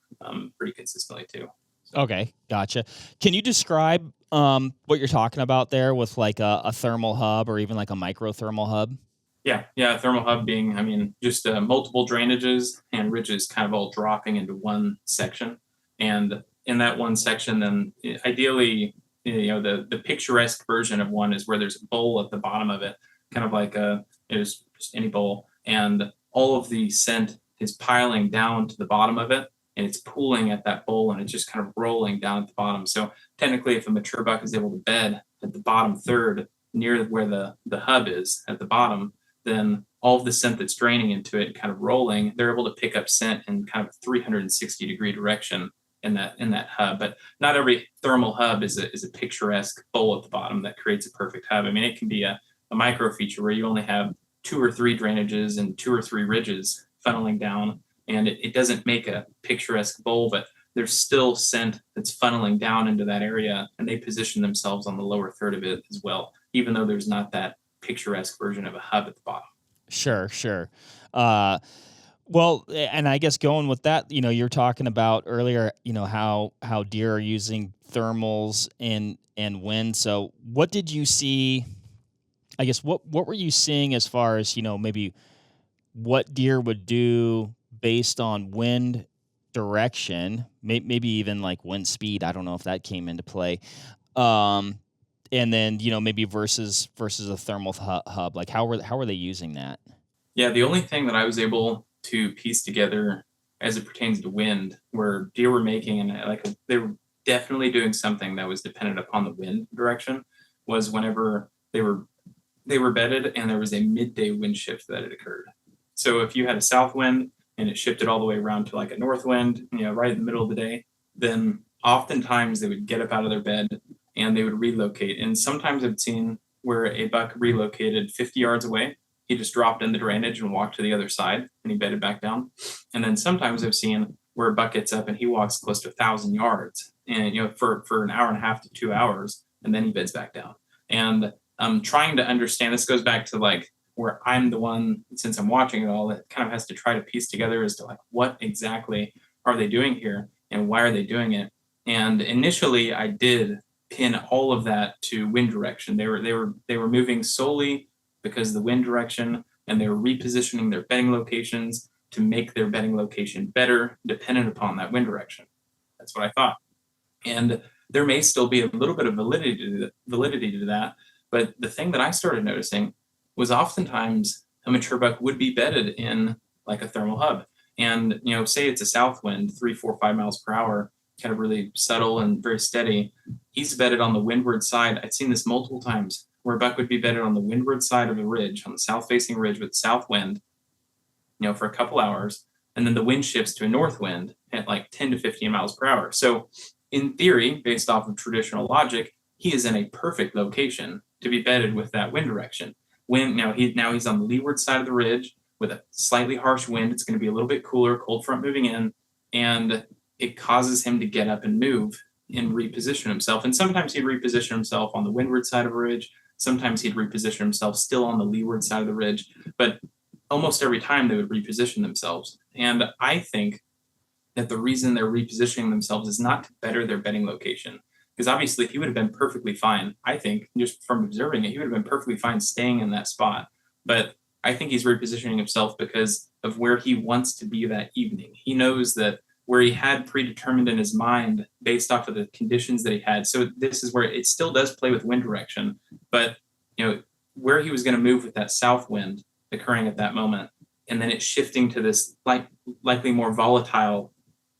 pretty consistently too. Okay, gotcha. Can you describe what you're talking about there with like a thermal hub or even like a microthermal hub? Yeah, thermal hub being, I mean, just multiple drainages and ridges kind of all dropping into one section. And in that one section, then ideally, the picturesque version of one is where there's a bowl at the bottom of it, kind of like just any bowl. And all of the scent is piling down to the bottom of it, and it's pooling at that bowl, and it's just kind of rolling down at the bottom. So technically, if a mature buck is able to bed at the bottom third near where the hub is at the bottom, then all of the scent that's draining into it, kind of rolling, they're able to pick up scent in kind of 360-degree direction in that hub. But not every thermal hub is a picturesque bowl at the bottom that creates a perfect hub. I mean, it can be a micro feature where you only have 2 or 3 drainages and 2 or 3 ridges funneling down, and it doesn't make a picturesque bowl, but there's still scent that's funneling down into that area, and they position themselves on the lower third of it as well, even though there's not that picturesque version of a hub at the bottom. Sure. Well, and I guess going with that, you're talking about earlier, how deer are using thermals and wind. So what did you see? I guess what were you seeing as far as, maybe what deer would do based on wind direction, maybe even like wind speed. I don't know if that came into play. Um, and then, maybe versus a thermal hub, like how were they using that? Yeah, the only thing that I was able to piece together as it pertains to wind, where deer were making, and like they were definitely doing something that was dependent upon the wind direction, was whenever they were bedded and there was a midday wind shift that had occurred. So if you had a south wind and it shifted all the way around to like a north wind, right in the middle of the day, then oftentimes they would get up out of their bed and they would relocate. And sometimes I've seen where a buck relocated 50 yards away. He just dropped in the drainage and walked to the other side and he bedded back down. And then sometimes I've seen where a buck gets up and he walks close to 1,000 yards and, for an hour and a half to 2 hours, and then he beds back down. And I'm trying to understand, this goes back to like where I'm the one, since I'm watching it all, that kind of has to try to piece together as to like what exactly are they doing here and why are they doing it. And initially I did pin all of that to wind direction. They were moving solely because of the wind direction, and they were repositioning their bedding locations to make their bedding location better dependent upon that wind direction. That's what I thought. And there may still be a little bit of validity to that. But the thing that I started noticing was oftentimes a mature buck would be bedded in like a thermal hub. And, say it's a south wind, 3, 4, 5 miles per hour, kind of really subtle and very steady. He's bedded on the windward side. I'd seen this multiple times where a buck would be bedded on the windward side of the ridge, on the south facing ridge with south wind, for a couple hours. And then the wind shifts to a north wind at like 10 to 15 miles per hour. So in theory, based off of traditional logic, he is in a perfect location to be bedded with that wind direction. He's on the leeward side of the ridge with a slightly harsh wind. It's going to be a little bit cooler, cold front moving in, and it causes him to get up and move and reposition himself. And sometimes he'd reposition himself on the windward side of a ridge. Sometimes he'd reposition himself still on the leeward side of the ridge. But almost every time they would reposition themselves. And I think that the reason they're repositioning themselves is not to better their bedding location. Because obviously, he would have been perfectly fine. I think, just from observing it, he would have been perfectly fine staying in that spot. But I think he's repositioning himself because of where he wants to be that evening. He knows that where he had predetermined in his mind based off of the conditions that he had. So this is where it still does play with wind direction, but where he was going to move with that south wind occurring at that moment, and then it shifting to this likely more volatile,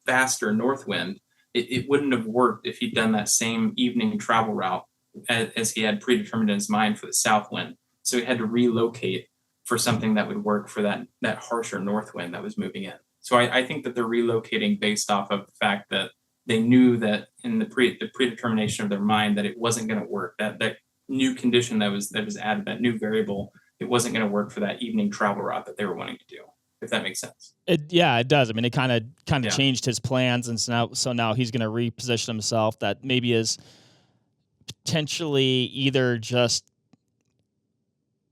faster north wind. It wouldn't have worked if he'd done that same evening travel route as he had predetermined in his mind for the south wind. So he had to relocate for something that would work for that harsher north wind that was moving in. So I think that they're relocating based off of the fact that they knew that in the predetermination of their mind that it wasn't going to work. That new condition that was added, that new variable, it wasn't going to work for that evening travel route that they were wanting to do. if that makes sense. It does. I mean, it kind of Yeah. changed his plans, and so now he's going to reposition himself. That maybe is potentially either just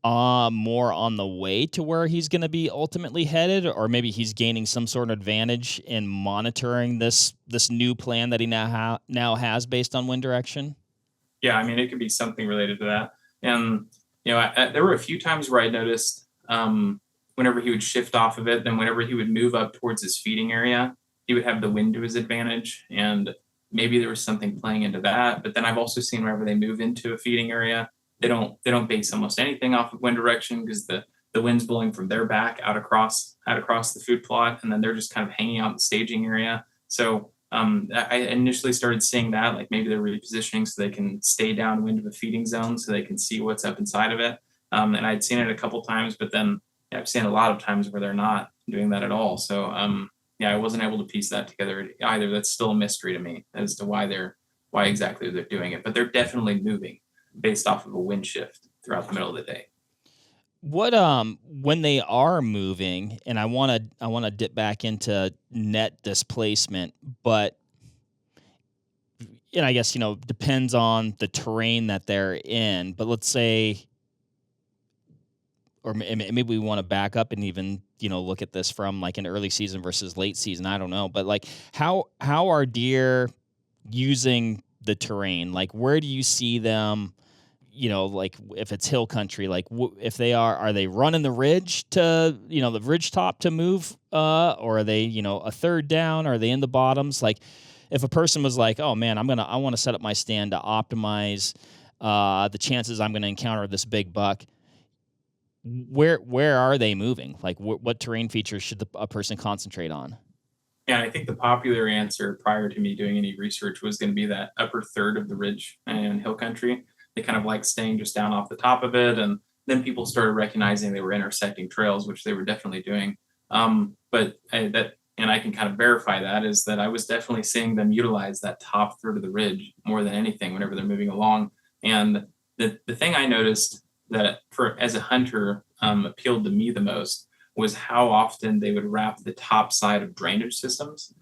more on the way to where he's going to be ultimately headed, or maybe he's gaining some sort of advantage in monitoring this new plan that he now has based on wind direction. Yeah, I mean, it could be something related to that. And there were a few times where I noticed whenever he would shift off of it, then whenever he would move up towards his feeding area, he would have the wind to his advantage, and maybe there was something playing into that. But then I've also seen whenever they move into a feeding area, they don't base almost anything off of wind direction, because the wind's blowing from their back out across the food plot, and then they're just kind of hanging out in the staging area. So I initially started seeing that, like maybe they're repositioning so they can stay downwind of a feeding zone so they can see what's up inside of it. And I'd seen it a couple times, but then I've seen a lot of times where they're not doing that at all. So yeah, I wasn't able to piece that together either. That's still a mystery to me as to why exactly they're doing it. But they're definitely moving based off of a wind shift throughout the middle of the day. What when they are moving, and I want to dip back into net displacement, but and I guess depends on the terrain that they're in. But let's say, or maybe we want to back up and even look at this from like an early season versus late season. I don't know, but like how are deer using the terrain? Like, where do you see them? Like if it's hill country, like if they are they running the ridge to, the ridge top to move, or are they, a third down? Are they in the bottoms? Like if a person was like, oh man, I want to set up my stand to optimize, the chances I'm going to encounter this big buck, where are they moving? Like what terrain features should a person concentrate on? Yeah, I think the popular answer prior to me doing any research was going to be that upper third of the ridge and hill country. They kind of like staying just down off the top of it, and then people started recognizing they were intersecting trails, which they were definitely doing. And I can kind of verify that is that I was definitely seeing them utilize that top third of the ridge more than anything whenever they're moving along. And the thing I noticed that for as a hunter appealed to me the most was how often they would wrap the top side of drainage systems.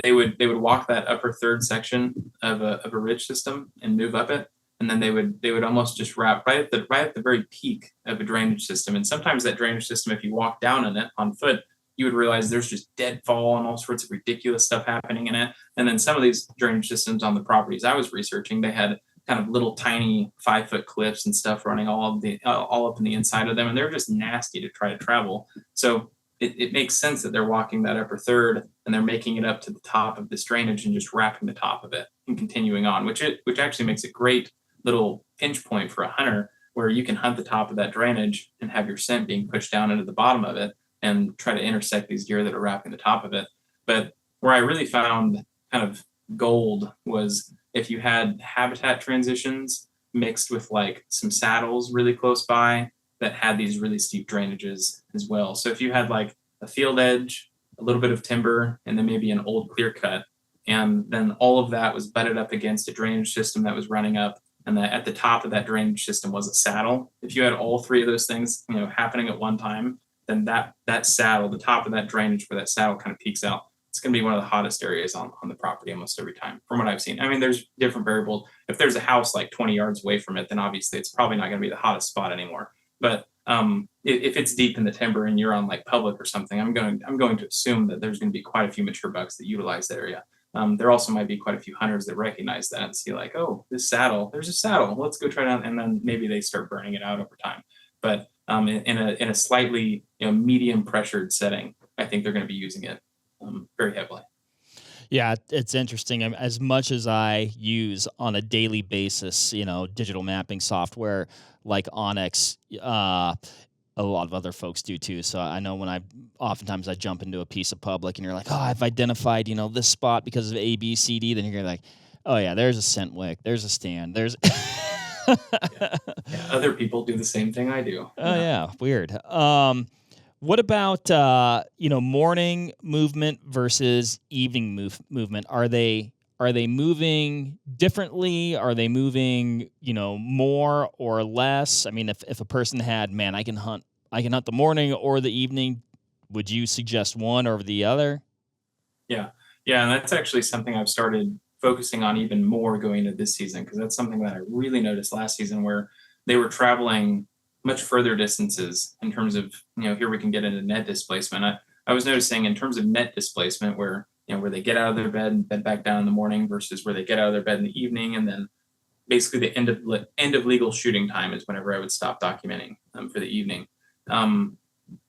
They would walk that upper third section of a ridge system and move up it, and then they would almost just wrap right at the very peak of a drainage system. And sometimes that drainage system, if you walk down in it on foot, you would realize there's just deadfall and all sorts of ridiculous stuff happening in it. And then some of these drainage systems on the properties I was researching, they had kind of little tiny 5-foot cliffs and stuff running all up in the inside of them, and they're just nasty to try to travel. So it makes sense that they're walking that upper third and they're making it up to the top of this drainage and just wrapping the top of it and continuing on, which actually makes a great little pinch point for a hunter, where you can hunt the top of that drainage and have your scent being pushed down into the bottom of it and try to intersect these deer that are wrapping the top of it. But where I really found kind of gold was if you had habitat transitions mixed with like some saddles really close by that had these really steep drainages as well. So if you had like a field edge, a little bit of timber, and then maybe an old clear cut, and then all of that was butted up against a drainage system that was running up, and that at the top of that drainage system was a saddle. If you had all three of those things, happening at one time, then that saddle, the top of that drainage where that saddle kind of peaks out, it's going to be one of the hottest areas on the property almost every time, from what I've seen. I mean, there's different variables. If there's a house like 20 yards away from it, then obviously it's probably not going to be the hottest spot anymore. But if it's deep in the timber and you're on like public or something, I'm going to assume that there's going to be quite a few mature bucks that utilize that area. There also might be quite a few hunters that recognize that and see like, oh, there's a saddle. Let's go try it out. And then maybe they start burning it out over time. But in a slightly medium pressured setting, I think they're going to be using it very heavily. Yeah, it's interesting. As much as I use on a daily basis, digital mapping software like Onyx, a lot of other folks do too. So I know oftentimes I jump into a piece of public and you're like, oh, I've identified, this spot because of A, B, C, D. Then you're like, oh yeah, there's a scent wick, there's a stand, there's. Yeah, other people do the same thing I do. Oh yeah, weird. What about morning movement versus evening movement? Are they moving differently? Are they moving more or less? I mean, if a person had, man, I can hunt the morning or the evening, would you suggest one over the other? Yeah. Yeah. And that's actually something I've started focusing on even more going into this season, because that's something that I really noticed last season where they were traveling much further distances in terms of, here we can get into net displacement. I was noticing in terms of net displacement where, where they get out of their bed and bed back down in the morning versus where they get out of their bed in the evening. And then basically the end of legal shooting time is whenever I would stop documenting for the evening. Um,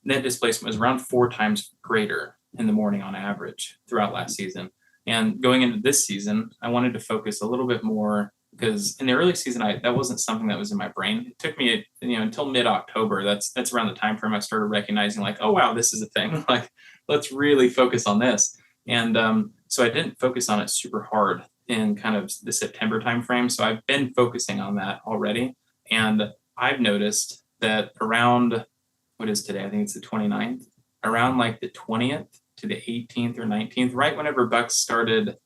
Net displacement was around 4 times greater in the morning on average throughout last season. And going into this season, I wanted to focus a little bit more because in the early season, that wasn't something that was in my brain. It took me, until mid-October. That's around the time frame I started recognizing, like, oh wow, this is a thing. Like, let's really focus on this. And so I didn't focus on it super hard in kind of the September timeframe. So I've been focusing on that already, and I've noticed that around what is today? I think it's the 29th, around like the 20th to the 18th or 19th, right whenever bucks started,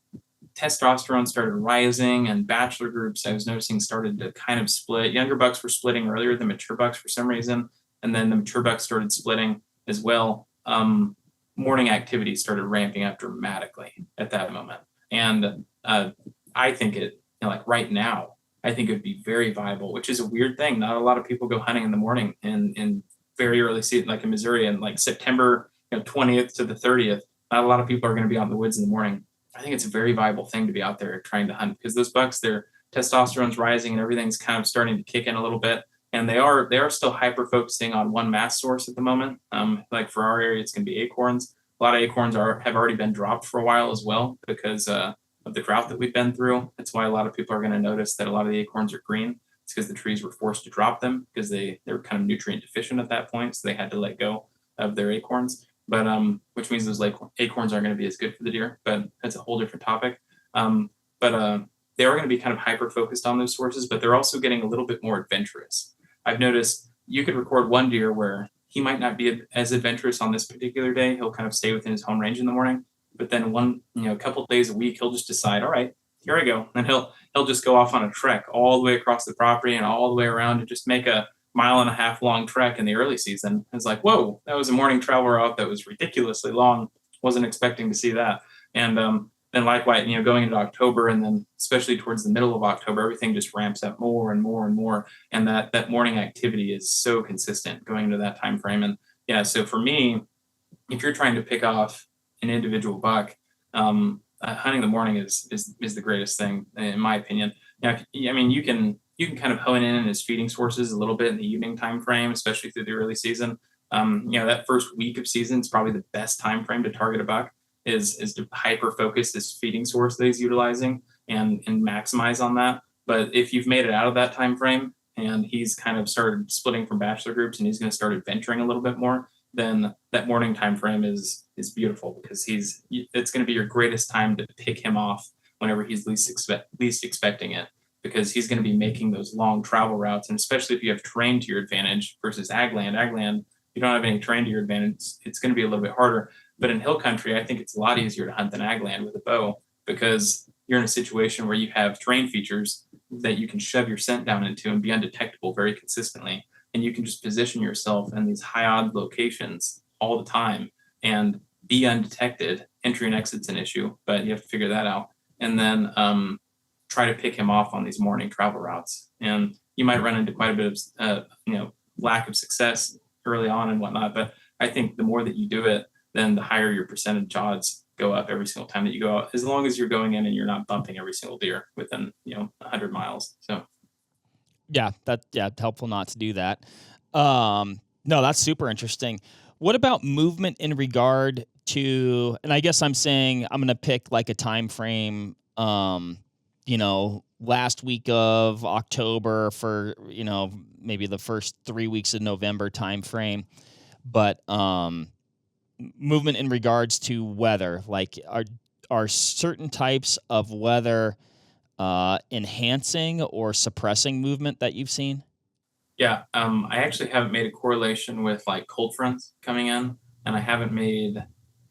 testosterone started rising and bachelor groups, I was noticing, started to kind of split. Younger bucks were splitting earlier than mature bucks for some reason. And then the mature bucks started splitting as well. Morning activity started ramping up dramatically at that moment. And I think like right now, I think it would be very viable, which is a weird thing. Not a lot of people go hunting in the morning in very early season, like in Missouri, and like September 20th to the 30th. Not a lot of people are going to be out in the woods in the morning. I think it's a very viable thing to be out there trying to hunt, because those bucks, their testosterone's rising and everything's kind of starting to kick in a little bit. And they are still hyper focusing on one mass source at the moment. Like for our area, it's going to be acorns. A lot of acorns have already been dropped for a while as well because of the drought that we've been through. That's why a lot of people are going to notice that a lot of the acorns are green. It's because the trees were forced to drop them because they were kind of nutrient deficient at that point, so they had to let go of their acorns. But which means those acorns aren't going to be as good for the deer. But that's a whole different topic. But they are going to be kind of hyper focused on those sources, but they're also getting a little bit more adventurous. I've noticed you could record one deer where he might not be as adventurous on this particular day. He'll kind of stay within his home range in the morning. But then a couple of days a week, he'll just decide, all right, here I go. And he'll just go off on a trek all the way across the property and all the way around and just make a 1.5 mile long trek in the early season. It's like, whoa, that was a morning travel route that was ridiculously long. Wasn't expecting to see that. And then likewise, going into October, and then especially towards the middle of October, everything just ramps up more and more and more. And that morning activity is so consistent going into that time frame. And yeah, so for me, if you're trying to pick off an individual buck, hunting the morning is the greatest thing in my opinion. Now, I mean, you can kind of hone in his feeding sources a little bit in the evening time frame, especially through the early season. That first week of season is probably the best time frame to target a buck, is to hyper focus this feeding source that he's utilizing and maximize on that. But if you've made it out of that time frame and he's kind of started splitting from bachelor groups and he's going to start adventuring a little bit more, then that morning time frame is beautiful, because it's going to be your greatest time to pick him off whenever he's least expecting it, because he's going to be making those long travel routes. And especially if you have terrain to your advantage versus ag land, you don't have any terrain to your advantage, it's going to be a little bit harder. But in hill country, I think it's a lot easier to hunt than ag land with a bow, because you're in a situation where you have terrain features that you can shove your scent down into and be undetectable very consistently. And you can just position yourself in these high odd locations all the time and be undetected. Entry and exit's an issue, but you have to figure that out. And then try to pick him off on these morning travel routes. And you might run into quite a bit of lack of success early on and whatnot. But I think the more that you do it, then the higher your percentage odds go up every single time that you go out, as long as you're going in and you're not bumping every single deer within 100 miles. So Yeah, it's helpful not to do that. No, that's super interesting. What about movement in regard to, and I guess I'm saying I'm going to pick like a time frame, last week of October for, maybe the first 3 weeks of November time frame, but movement in regards to weather, like are certain types of weather enhancing or suppressing movement that you've seen? yeah, I actually haven't made a correlation with like cold fronts coming in, and I haven't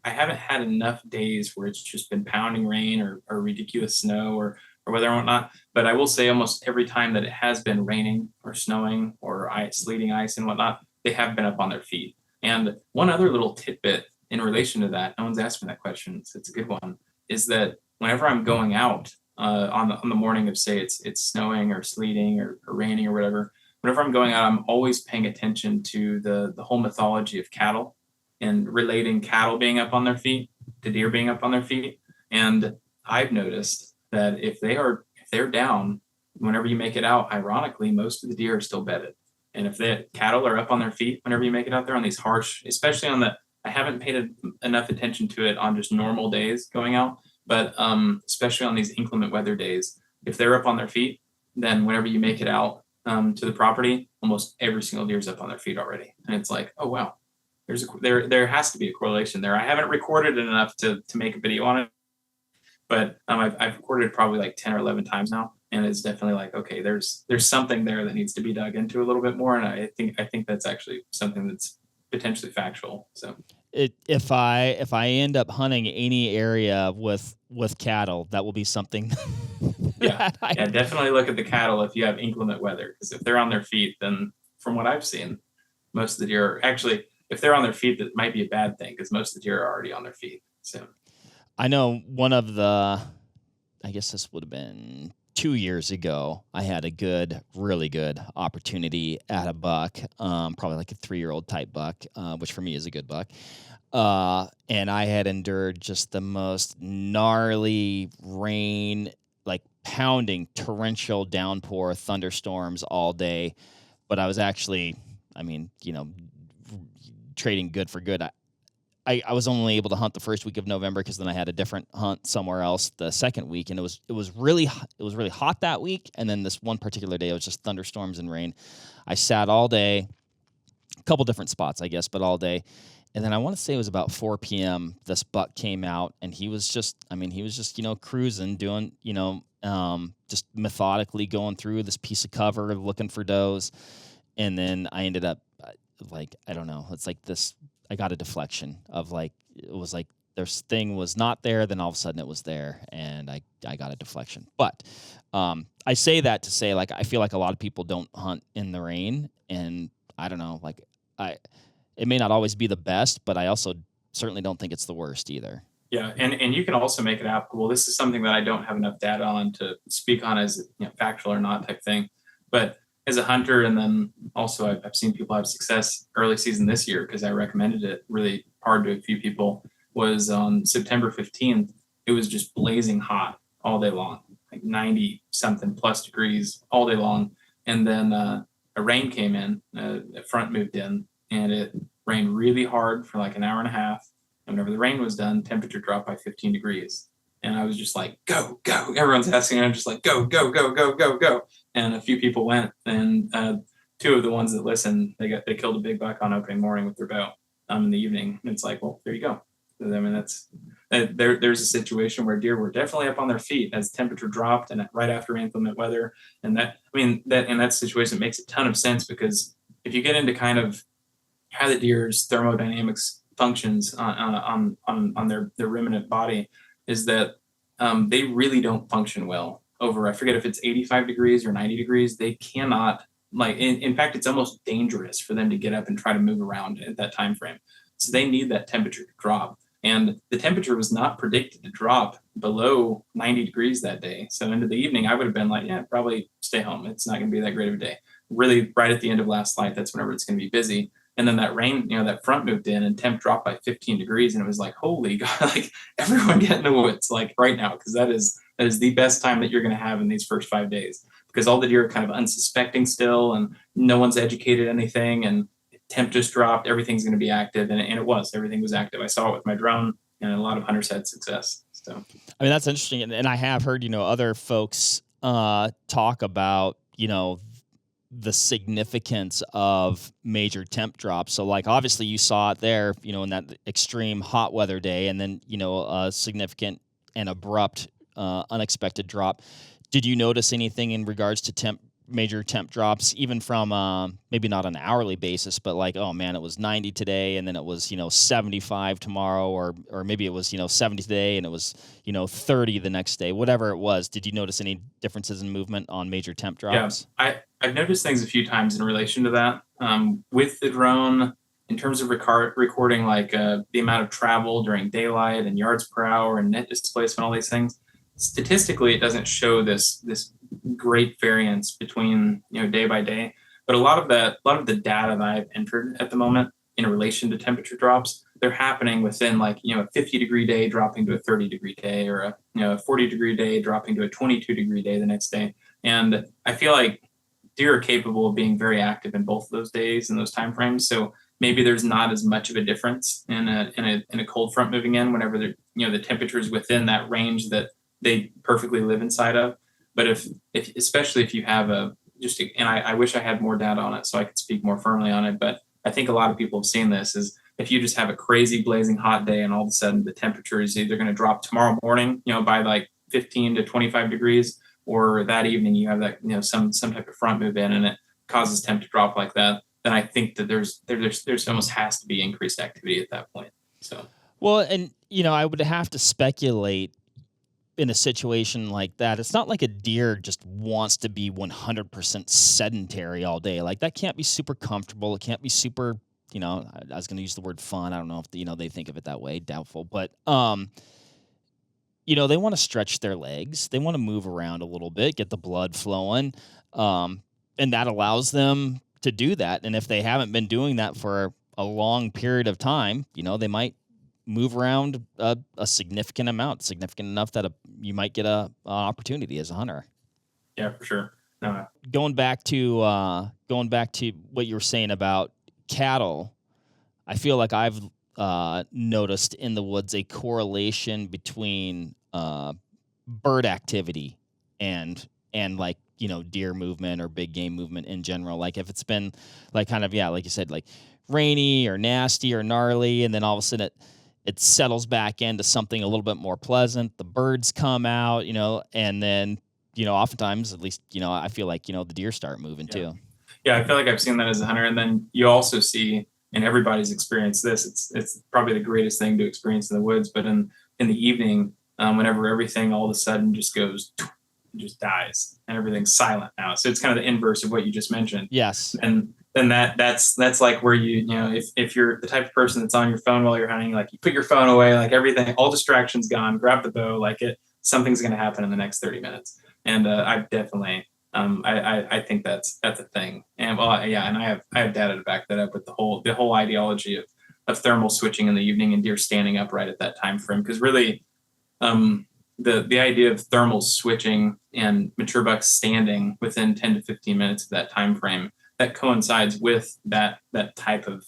had enough days where it's just been pounding rain or ridiculous snow or weather or whatnot. But I will say almost every time that it has been raining or snowing or sleeting ice and whatnot, they have been up on their feet. And one other little tidbit in relation to that, no one's asked me that question, so it's a good one, is that whenever I'm going out on the morning of, say, it's snowing or sleeting or raining or whatever, whenever I'm going out, I'm always paying attention to the whole mythology of cattle and relating cattle being up on their feet to deer being up on their feet. And I've noticed that if they're down, whenever you make it out, ironically, most of the deer are still bedded. And if the cattle are up on their feet, whenever you make it out there on these harsh, especially on the, I haven't paid enough attention to it on just normal days going out, but especially on these inclement weather days, if they're up on their feet, then whenever you make it out to the property, almost every single deer is up on their feet already. And it's like, oh wow, there has to be a correlation there. I haven't recorded it enough to make a video on it, but I've recorded it probably like 10 or 11 times now, and it's definitely like, okay, there's something there that needs to be dug into a little bit more, and I think that's actually something that's potentially factual. So If I end up hunting any area with cattle, that will be something. yeah, definitely look at the cattle if you have inclement weather, because if they're on their feet, then from what I've seen, most of the deer are actually, if they're on their feet, that might be a bad thing because most of the deer are already on their feet. So I know one of the, I guess this would have been 2 years ago, I had a really good opportunity at a buck, probably like a 3-year-old type buck, which for me is a good buck. And I had endured just the most gnarly rain, like pounding torrential downpour, thunderstorms all day. But I was actually, trading good for good. I was only able to hunt the first week of November because then I had a different hunt somewhere else the second week, and it was really hot that week. And then this one particular day, it was just thunderstorms and rain. I sat all day, a couple different spots, I guess, but all day. And then I want to say it was about 4 p.m. This buck came out, and he was just cruising, doing, just methodically going through this piece of cover, looking for does. And then I ended up I don't know, it's like this. I got a deflection of it was like this thing was not there, then all of a sudden it was there, and I got a deflection. But I say that to say, I feel like a lot of people don't hunt in the rain, and I don't know, it may not always be the best, but I also certainly don't think it's the worst either. Yeah, and you can also make it applicable. This is something that I don't have enough data on to speak on as factual or not type thing, but as a hunter, and then also I've seen people have success early season this year because I recommended it really hard to a few people, was on September 15th. It was just blazing hot all day long, like 90 something plus degrees all day long. And then a rain came in, a front moved in, and it rained really hard for like an hour and a half. And whenever the rain was done, temperature dropped by 15 degrees. And I was just like, go, go. Everyone's asking, and I'm just like, go, go, go, go, go, go. And a few people went, and 2 of the ones that listened, they killed a big buck on opening morning with their bow in the evening. And it's like, well, there you go. I mean, there's a situation where deer were definitely up on their feet as temperature dropped and right after inclement weather. And that in that situation, it makes a ton of sense, because if you get into kind of how the deer's thermodynamics functions on their ruminant body, is that they really don't function well over, I forget if it's 85 degrees or 90 degrees. They cannot, in fact, it's almost dangerous for them to get up and try to move around at that time frame. So they need that temperature to drop. And the temperature was not predicted to drop below 90 degrees that day. So into the evening, I would have been like, yeah, probably stay home. It's not going to be that great of a day. Really, right at the end of last night, that's whenever it's going to be busy. And then that rain, that front moved in and temp dropped by 15 degrees. And it was like, holy God, everyone get in the woods, right now, because that is the best time that you're going to have in these first 5 days, because all the deer are kind of unsuspecting still, and no one's educated anything, and temp just dropped. Everything's going to be active. And everything was active. I saw it with my drone, and a lot of hunters had success. So, that's interesting. And I have heard, other folks talk about, the significance of major temp drops. So obviously you saw it there, in that extreme hot weather day, and then, a significant and abrupt, unexpected drop. Did you notice anything in regards to major temp drops, even from maybe not on an hourly basis, but oh man, it was 90 today, and then it was 75 tomorrow, or maybe it was 70 today, and it was 30 the next day, whatever it was. Did you notice any differences in movement on major temp drops? Yeah, I've noticed things a few times in relation to that. With the drone, in terms of recording like the amount of travel during daylight and yards per hour and net displacement, all these things, statistically it doesn't show this great variance between day by day. But a lot of the data that I've entered at the moment in relation to temperature drops, they're happening within like a 50-degree day dropping to a 30-degree day, or a 40-degree day dropping to a 22-degree day the next day. And I feel like deer are capable of being very active in both of those days and those time frames. So maybe there's not as much of a difference in a cold front moving in whenever the temperature is within that range that they perfectly live inside of. But if especially if you have and I wish I had more data on it so I could speak more firmly on it, but I think a lot of people have seen this, is if you just have a crazy blazing hot day and all of a sudden the temperature is either going to drop tomorrow morning, by like 15 to 25 degrees, or that evening you have that, some type of front move in and it causes temp to drop like that, then I think that there's almost has to be increased activity at that point. So, well, and I would have to speculate in a situation like that. It's not like a deer just wants to be 100% sedentary all day. Like that can't be super comfortable. It can't be super, I was going to use the word fun. I don't know if, they think of it that way. Doubtful. But, they want to stretch their legs. They want to move around a little bit, get the blood flowing. And that allows them to do that. And if they haven't been doing that for a long period of time, they might move around a significant enough that you might get an opportunity as a hunter. Yeah, for sure. No. Going back to what you were saying about cattle, I feel like I've noticed in the woods a correlation between bird activity and like deer movement or big game movement in general. Like if it's been like kind of like you said, like rainy or nasty or gnarly, and then all of a sudden it settles back into something a little bit more pleasant. The birds come out, and then, oftentimes, at least, I feel like, the deer start moving too. Yeah, I feel like I've seen that as a hunter. And then you also see, and everybody's experienced this, it's probably the greatest thing to experience in the woods, but in the evening, whenever everything all of a sudden just just dies and everything's silent now. So it's kind of the inverse of what you just mentioned. Yes. And then that's like where if you're the type of person that's on your phone while you're hunting, like you put your phone away, like everything, all distractions gone, grab the bow, like something's going to happen in the next 30 minutes. And I've definitely, I think that's a thing. And and I have data to back that up with the whole ideology of thermal switching in the evening and deer standing up right at that time frame. Because really, the idea of thermal switching and mature bucks standing within 10 to 15 minutes of that time frame, that coincides with that type of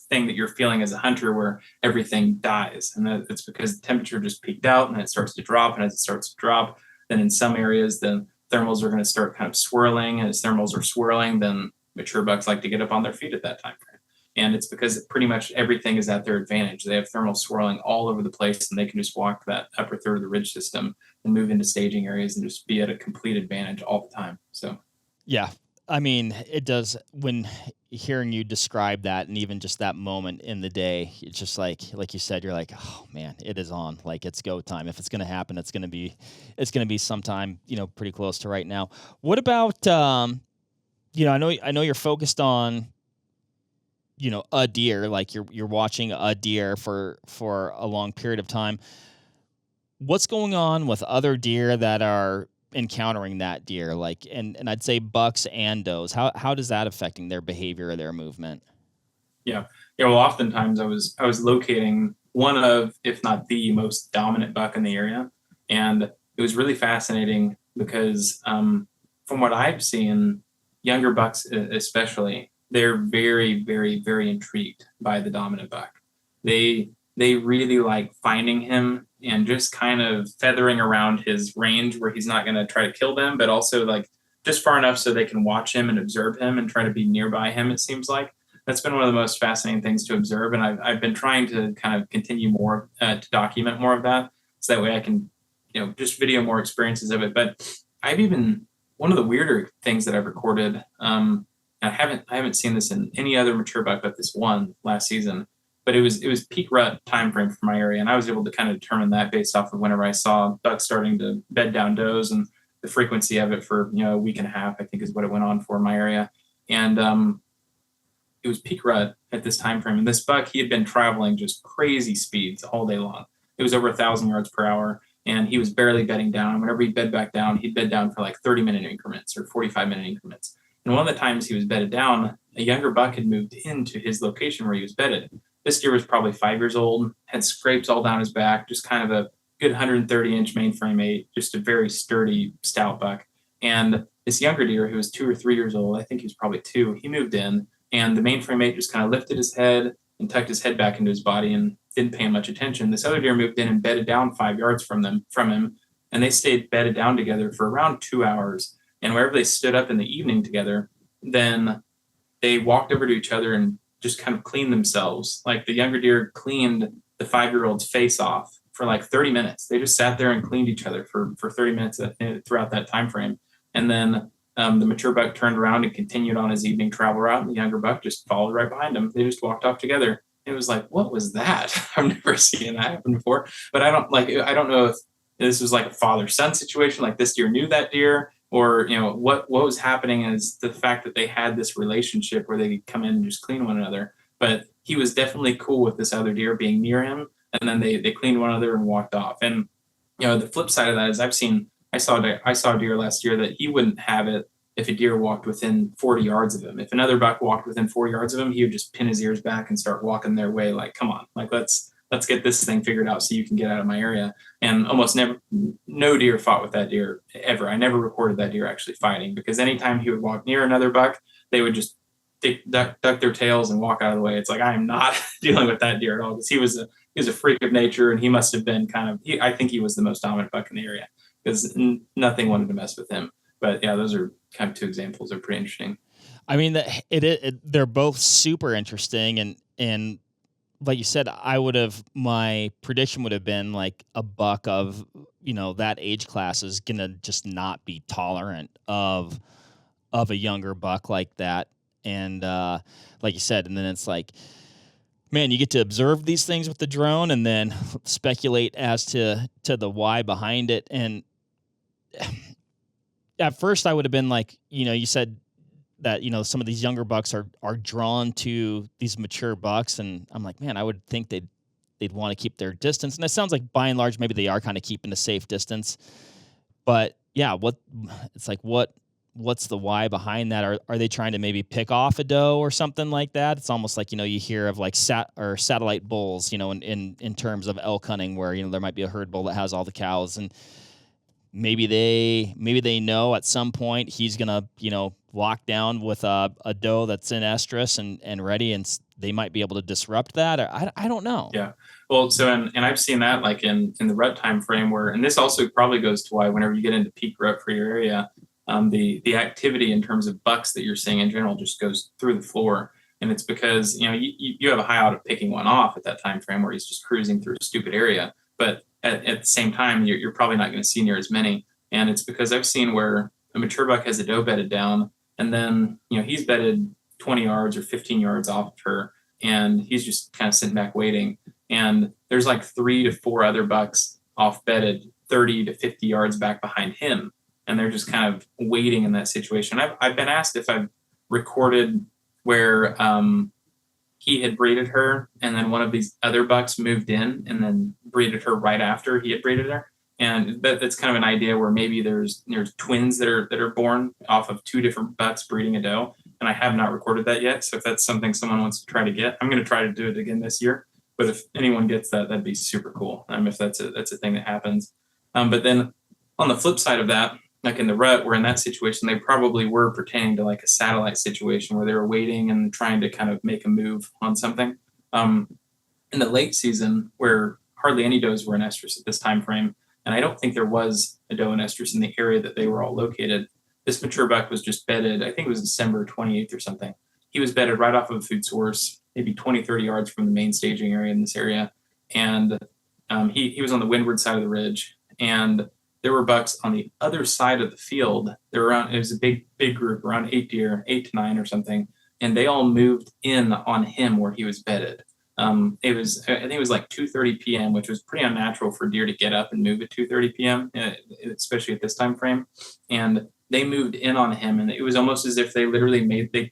thing that you're feeling as a hunter, where everything dies, and it's because the temperature just peaked out and then it starts to drop, and as it starts to drop, then in some areas the thermals are going to start kind of swirling, and as thermals are swirling, then mature bucks like to get up on their feet at that time frame. And it's because pretty much everything is at their advantage. They have thermals swirling all over the place, and they can just walk that upper third of the ridge system and move into staging areas and just be at a complete advantage all the time. So, yeah, I mean, it does. When hearing you describe that, and even just that moment in the day, it's just like you said, you're like, oh man, it is on. Like it's go time. If it's going to happen, it's going to be sometime, pretty close to right now. What about, I know you're focused on, a deer, like you're watching a deer for a long period of time. What's going on with other deer that are encountering that deer, like, and I'd say bucks and does? How does that affecting their behavior or their movement? Yeah. Well, oftentimes I was locating one of, if not the most dominant buck in the area, and it was really fascinating because from what I've seen, younger bucks especially, they're very, very, very intrigued by the dominant buck. They really like finding him and just kind of feathering around his range where he's not going to try to kill them, but also like just far enough so they can watch him and observe him and try to be nearby him, it seems like. That's been one of the most fascinating things to observe. And I've been trying to kind of continue more to document more of that. So that way I can, just video more experiences of it. But one of the weirder things that I've recorded, I haven't seen this in any other mature buck but this one last season, but it was peak rut time frame for my area, and I was able to kind of determine that based off of whenever I saw bucks starting to bed down does, and the frequency of it for a week and a half, I think is what it went on for in my area. And it was peak rut at this time frame, and this buck, he had been traveling just crazy speeds all day long. It was over 1,000 yards per hour, and he was barely bedding down. Whenever he'd bed back down, he'd bed down for like 30-minute increments or 45-minute increments. And one of the times he was bedded down, a younger buck had moved into his location where he was bedded. This deer was probably 5 years old, had scrapes all down his back, just kind of a good 130-inch mainframe eight, just a very sturdy, stout buck. And this younger deer, who was 2 or 3 years old, I think he was probably 2, he moved in, and the mainframe eight just kind of lifted his head and tucked his head back into his body and didn't pay him much attention. This other deer moved in and bedded down 5 yards from him, and they stayed bedded down together for around 2 hours. And wherever they stood up in the evening together, then they walked over to each other and just kind of cleaned themselves. Like the younger deer cleaned the 5-year-old's face off for like 30 minutes. They just sat there and cleaned each other for 30 minutes throughout that time frame. And then the mature buck turned around and continued on his evening travel route, and the younger buck just followed right behind him. They just walked off together. It was like, what was that? I've never seen that happen before. But I don't know if this was like a father-son situation, like this deer knew that deer, or what was happening is the fact that they had this relationship where they could come in and just clean one another. But he was definitely cool with this other deer being near him, and then they cleaned one another and walked off. And the flip side of that is I saw a deer last year that he wouldn't have it if a deer walked within 40 yards of him. If another buck walked within 40 yards of him, he would just pin his ears back and start walking their way. Like, come on, like let's get this thing figured out so you can get out of my area. And almost no deer fought with that deer ever. I never recorded that deer actually fighting, because anytime he would walk near another buck, they would just duck their tails and walk out of the way. It's like, I am not dealing with that deer at all, because he was a freak of nature, and he must have been I think he was the most dominant buck in the area, because nothing wanted to mess with him. But yeah, those are kind of two examples. They're pretty interesting. I mean, they're both super interesting, and like you said, my prediction would have been like a buck of that age class is gonna just not be tolerant of a younger buck like that, and like you said, and then it's like, man, you get to observe these things with the drone, and then speculate as to the why behind it. And at first, I would have been like, you said that some of these younger bucks are drawn to these mature bucks, and I'm like, man, I would think they'd want to keep their distance. And it sounds like by and large maybe they are kind of keeping a safe distance. But yeah, what's the why behind that? Are they trying to maybe pick off a doe or something like that? It's almost like you hear of like satellite bulls, in terms of elk hunting, where there might be a herd bull that has all the cows, and maybe they know at some point he's gonna lock down with a doe that's in estrus and ready, and they might be able to disrupt that. Or I don't know. Yeah. Well, so and I've seen that like in the rut time frame where, and this also probably goes to why whenever you get into peak rut for your area, the activity in terms of bucks that you're seeing in general just goes through the floor. And it's because you have a high out of picking one off at that time frame where he's just cruising through a stupid area, but at the same time you're probably not going to see near as many. And it's because I've seen where a mature buck has a doe bedded down, and then he's bedded 20 yards or 15 yards off of her, and he's just kind of sitting back waiting. And there's like 3 to 4 other bucks off bedded 30 to 50 yards back behind him, and they're just kind of waiting in that situation. I've been asked if I've recorded where he had breeded her, and then one of these other bucks moved in and then breeded her right after he had breeded her. And that's kind of an idea where maybe there's twins that are born off of 2 different bucks breeding a doe. And I have not recorded that yet. So if that's something someone wants to try to get, I'm going to try to do it again this year. But if anyone gets that, that'd be super cool. If that's a thing that happens. But then on the flip side of that, like in the rut, where in that situation, they probably were pertaining to like a satellite situation where they were waiting and trying to kind of make a move on something. In the late season, where hardly any does were in estrus at this time frame, and I don't think there was a doe in estrus in the area that they were all located, this mature buck was just bedded, I think it was December 28th or something. He was bedded right off of a food source, maybe 20, 30 yards from the main staging area in this area. And he was on the windward side of the ridge, and there were bucks on the other side of the field. It was a big group, around 8 deer, 8 to 9 or something, and they all moved in on him where he was bedded. I think it was like 2:30 p.m., which was pretty unnatural for deer to get up and move at 2:30 p.m., especially at this time frame. And they moved in on him, and it was almost as if they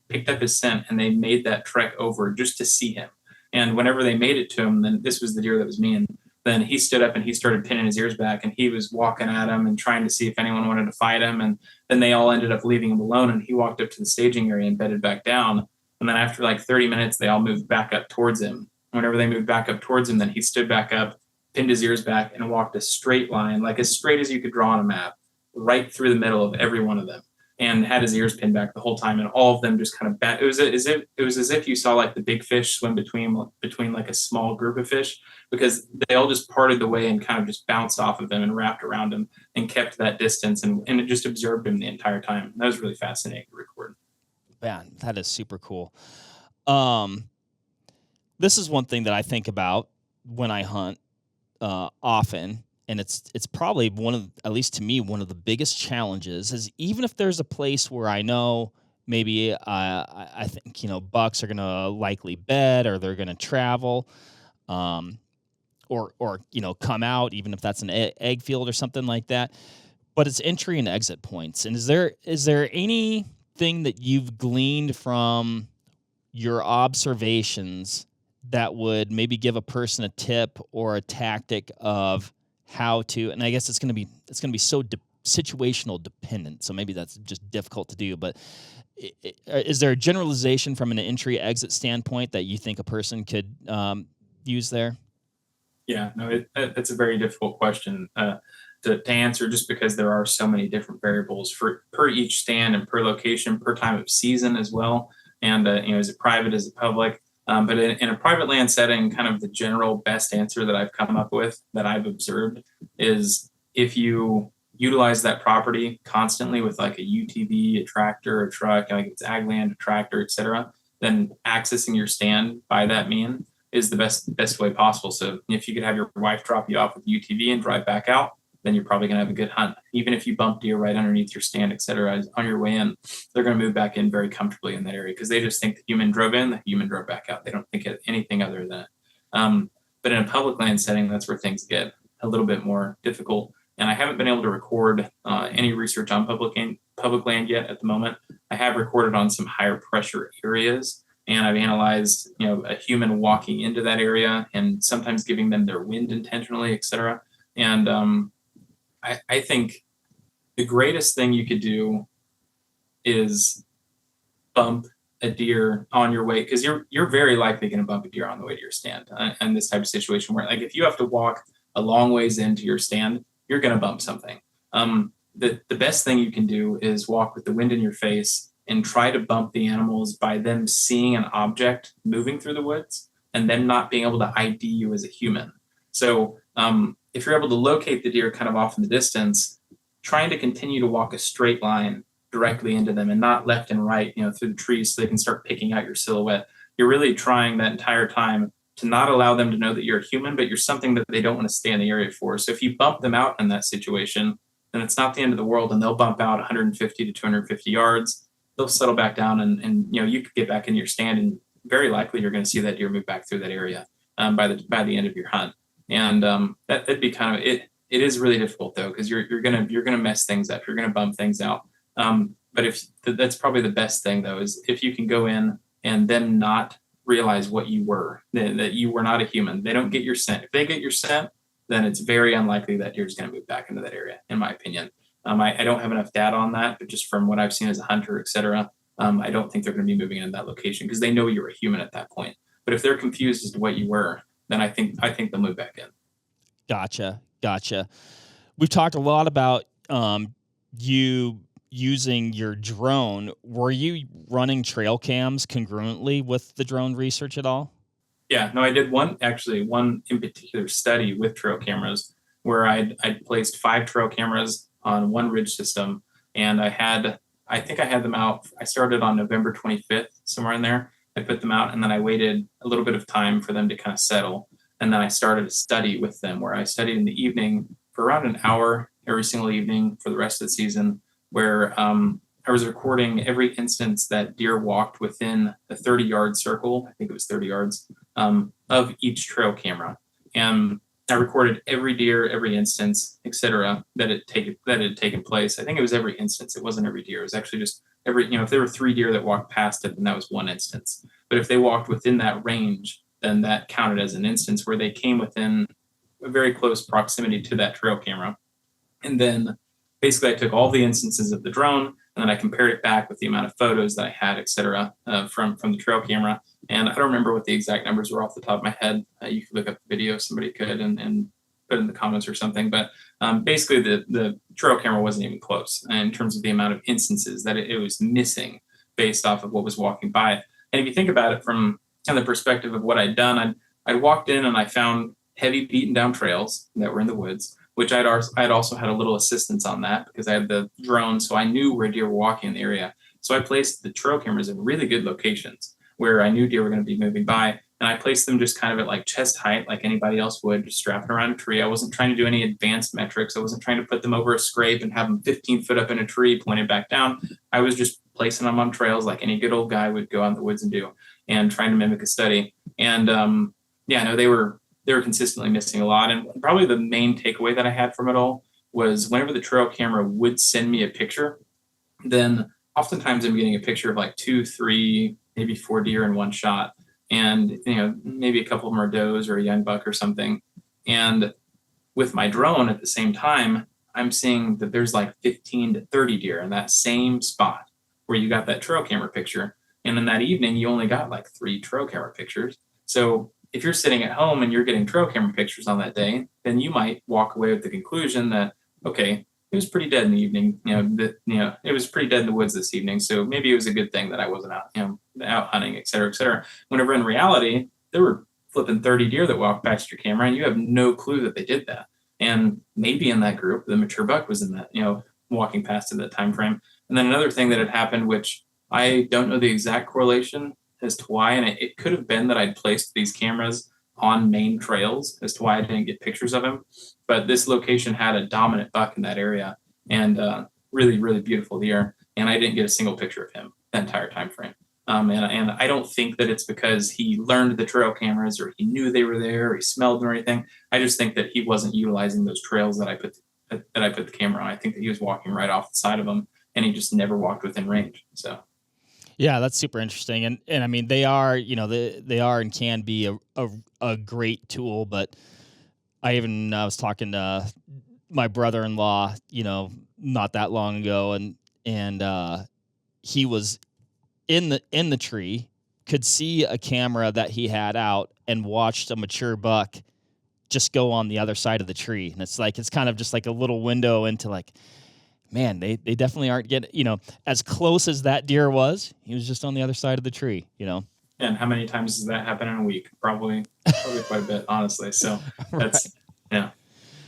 picked up his scent and they made that trek over just to see him. And whenever they made it to him, then this was the deer that was mean. Then he stood up and he started pinning his ears back, and he was walking at him and trying to see if anyone wanted to fight him. And then they all ended up leaving him alone, and he walked up to the staging area and bedded back down. And then after like 30 minutes, they all moved back up towards him. Whenever they moved back up towards him, then he stood back up, pinned his ears back, and walked a straight line, like as straight as you could draw on a map, right through the middle of every one of them, and had his ears pinned back the whole time. And all of them just kind of it was as if you saw like the big fish swim between like a small group of fish, because they all just parted the way and kind of just bounced off of him and wrapped around him and kept that distance, and it just observed him the entire time. That was really fascinating to record. Man, that is super cool. This is one thing that I think about when I hunt often, and it's probably at least to me, one of the biggest challenges is, even if there's a place where I know maybe I think, bucks are going to likely bed, or they're going to travel, or come out, even if that's an egg field or something like that. But it's entry and exit points. And is there anything that you've gleaned from your observations that would maybe give a person a tip or a tactic of how to? And I guess it's going to be so situational dependent, so maybe that's just difficult to do. But is there a generalization from an entry exit standpoint that you think a person could use there? Yeah, no, it's a very difficult question to answer, just because there are so many different variables per each stand and per location, per time of season as well. And is it private, is it public? But in a private land setting, kind of the general best answer that I've come up with, that I've observed, is if you utilize that property constantly with like a UTV, a tractor, a truck, like it's ag land, a tractor, etc., then accessing your stand by that mean is the best way possible. So if you could have your wife drop you off with UTV and drive back out, then you're probably going to have a good hunt. Even if you bump deer right underneath your stand, et cetera, on your way in, they're going to move back in very comfortably in that area, because they just think the human drove in, the human drove back out. They don't think of anything other than it. But in a public land setting, that's where things get a little bit more difficult. And I haven't been able to record any research on public land yet at the moment. I have recorded on some higher pressure areas, and I've analyzed, a human walking into that area and sometimes giving them their wind intentionally, et cetera. And I think the greatest thing you could do is bump a deer on your way, because you're very likely going to bump a deer on the way to your stand. And this type of situation where, like, if you have to walk a long ways into your stand, you're going to bump something. The best thing you can do is walk with the wind in your face and try to bump the animals by them seeing an object moving through the woods and them not being able to ID you as a human. So if you're able to locate the deer kind of off in the distance, trying to continue to walk a straight line directly into them and not left and right, through the trees, so they can start picking out your silhouette. You're really trying that entire time to not allow them to know that you're a human, but you're something that they don't want to stay in the area for. So if you bump them out in that situation, then it's not the end of the world, and they'll bump out 150 to 250 yards. They'll settle back down, and you could get back in your stand, and very likely you're going to see that deer move back through that area by the end of your hunt. And that'd be kind of it. It is really difficult though, because you're gonna mess things up. You're gonna bump things out. But if that's probably the best thing though, is if you can go in and them not realize what you were, that you were not a human. They don't get your scent. If they get your scent, then it's very unlikely that deer is going to move back into that area, in my opinion. I don't have enough data on that, but just from what I've seen as a hunter, et cetera, I don't think they're going to be moving in that location, because they know you're a human at that point. But if they're confused as to what you were, then I think they'll move back in. Gotcha. We've talked a lot about you using your drone. Were you running trail cams congruently with the drone research at all? Yeah, no, I did one in particular study with trail cameras, where I'd placed 5 trail cameras on one ridge system, and I think I had them out. I started on November 25th, somewhere in there. I put them out, and then I waited a little bit of time for them to kind of settle. And then I started a study with them, where I studied in the evening for around an hour every single evening for the rest of the season, where I was recording every instance that deer walked within a 30-yard circle. I think it was 30 yards of each trail camera. And I recorded every deer, every instance, etc., that had taken place. I think it was every instance. It wasn't every deer. It was actually just every, if there were 3 deer that walked past it, then that was one instance. But if they walked within that range, then that counted as an instance where they came within a very close proximity to that trail camera. And then basically I took all the instances of the drone and then I compared it back with the amount of photos that I had, et cetera, from the trail camera. And I don't remember what the exact numbers were off the top of my head. You could look up the video, somebody could, and put it in the comments or something. But basically the trail camera wasn't even close in terms of the amount of instances that it was missing based off of what was walking by. And if you think about it from kind of the perspective of what I'd done, I'd walked in and I found heavy beaten down trails that were in the woods, which I'd also had a little assistance on that because I had the drone, so I knew where deer were walking in the area. So I placed the trail cameras in really good locations where I knew deer were going to be moving by, and I placed them just kind of at like chest height, like anybody else would, just strapping around a tree. I wasn't trying to do any advanced metrics. I wasn't trying to put them over a scrape and have them 15 foot up in a tree pointed back down. I was just placing them on trails like any good old guy would go out in the woods and do, and trying to mimic a study. And no, they were consistently missing a lot. And probably the main takeaway that I had from it all was whenever the trail camera would send me a picture, then oftentimes I'm getting a picture of like 2, 3, maybe 4 deer in one shot. And, maybe a couple of them are does or a young buck or something. And with my drone at the same time, I'm seeing that there's like 15 to 30 deer in that same spot where you got that trail camera picture. And then that evening, you only got like 3 trail camera pictures. So if you're sitting at home and you're getting trail camera pictures on that day, then you might walk away with the conclusion that, okay, it was pretty dead in the evening. It was pretty dead in the woods this evening. So maybe it was a good thing that I wasn't out hunting, et cetera, et cetera. Whenever in reality, there were flipping 30 deer that walked past your camera and you have no clue that they did that. And maybe in that group, the mature buck was in that, walking past in that time frame. And then another thing that had happened, which I don't know the exact correlation as to why, and it could have been that I'd placed these cameras on main trails as to why I didn't get pictures of him. But this location had a dominant buck in that area and really, really beautiful deer. And I didn't get a single picture of him the entire time frame. And I don't think that it's because he learned the trail cameras or he knew they were there or he smelled them or anything. I just think that he wasn't utilizing those trails that I put the camera on. I think that he was walking right off the side of them and he just never walked within range. So. Yeah, that's super interesting, and I mean they are, they are and can be a great tool. But I was talking to my brother-in-law, not that long ago, and he was in the tree, could see a camera that he had out, and watched a mature buck just go on the other side of the tree, and it's kind of just like a little window into like, man, they definitely aren't getting, as close as that deer was, he was just on the other side of the tree, And how many times does that happen in a week? Probably quite a bit, honestly. So that's, right.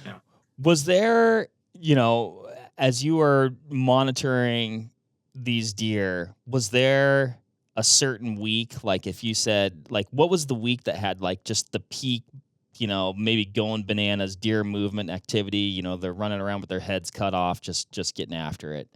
Yeah. Was there, as you were monitoring these deer, was there a certain week, like if you said, like, what was the week that had like just the peak, maybe going bananas, deer movement activity, they're running around with their heads cut off, just getting after it?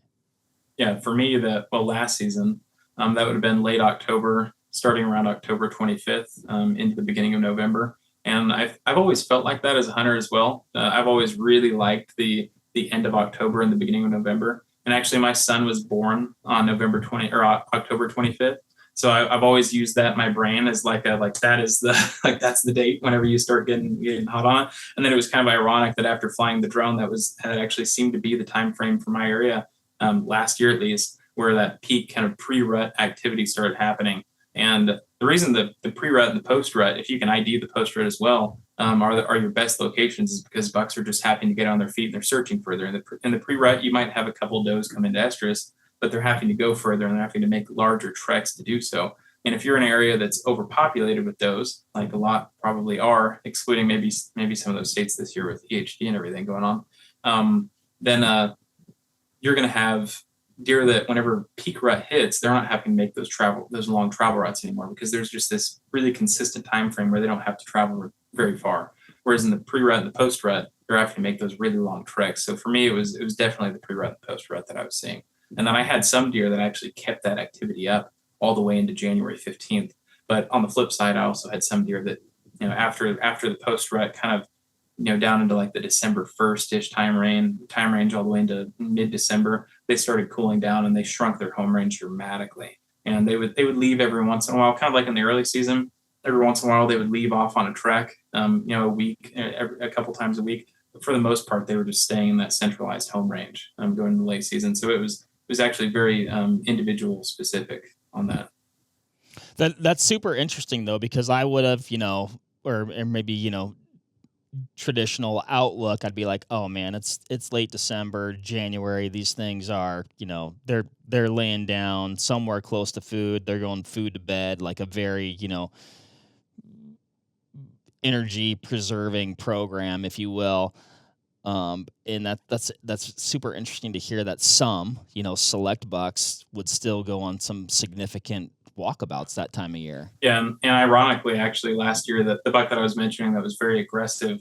Yeah, for me, last season, that would have been late October, starting around October 25th, into the beginning of November. And I've always felt like that as a hunter as well. I've always really liked the end of October and the beginning of November. And actually, my son was born on October 25th. So I've always used that in my brain as that is that's the date whenever you start getting hot on it. And then it was kind of ironic that after flying the drone, that actually seemed to be the time frame for my area last year at least, where that peak kind of pre-rut activity started happening. And the reason the pre-rut and the post-rut, if you can ID the post-rut as well, are your best locations is because bucks are just having to get on their feet and they're searching further. In the pre-rut, you might have a couple of does come into estrus, but they're having to go further and they're having to make larger treks to do so. And if you're in an area that's overpopulated with does, like a lot probably are, excluding maybe some of those states this year with EHD and everything going on, then you're going to have deer that whenever peak rut hits, they're not having to make those long travel routes anymore because there's just this really consistent time frame where they don't have to travel very far. Whereas in the pre-rut and the post-rut, they're having to make those really long treks. So for me, it was definitely the pre-rut and post-rut that I was seeing. And then I had some deer that actually kept that activity up all the way into January 15th. But on the flip side, I also had some deer that, after the post-rut kind of down into like the December 1st-ish time range all the way into mid-December, they started cooling down and they shrunk their home range dramatically. And they would leave every once in a while, kind of like in the early season. Every once in a while, they would leave off on a trek, a week, a couple times a week. But for the most part, they were just staying in that centralized home range during the late season. So it was actually very individual specific on that. That's super interesting though, because I would have, or maybe, traditional outlook, I'd be like, oh man, it's late December, January. These things are, they're laying down somewhere close to food. They're going food to bed, like a very, energy preserving program, if you will. And that's super interesting to hear that some, select bucks would still go on some significant walkabouts that time of year. Yeah, and ironically, actually, last year, the buck that I was mentioning that was very aggressive,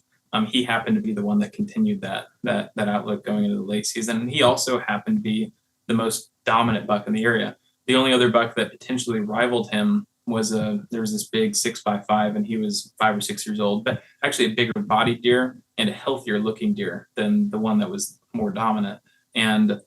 he happened to be the one that continued that outlook going into the late season, and he also happened to be the most dominant buck in the area. The only other buck that potentially rivaled him was there was this big 6x5, and he was 5 or 6 years old, but actually a bigger bodied deer and a healthier looking deer than the one that was more dominant. And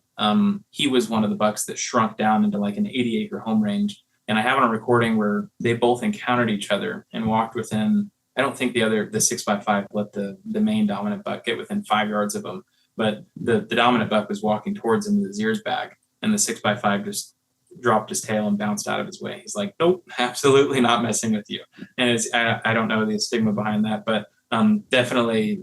he was one of the bucks that shrunk down into like an 80-acre home range. And I have on a recording where they both encountered each other and walked within, I don't think the 6x5 let the main dominant buck get within 5 yards of him, but the dominant buck was walking towards him with his ears back, and the 6x5 just dropped his tail and bounced out of his way. He's like, nope, absolutely not messing with you. And I don't know the stigma behind that, but definitely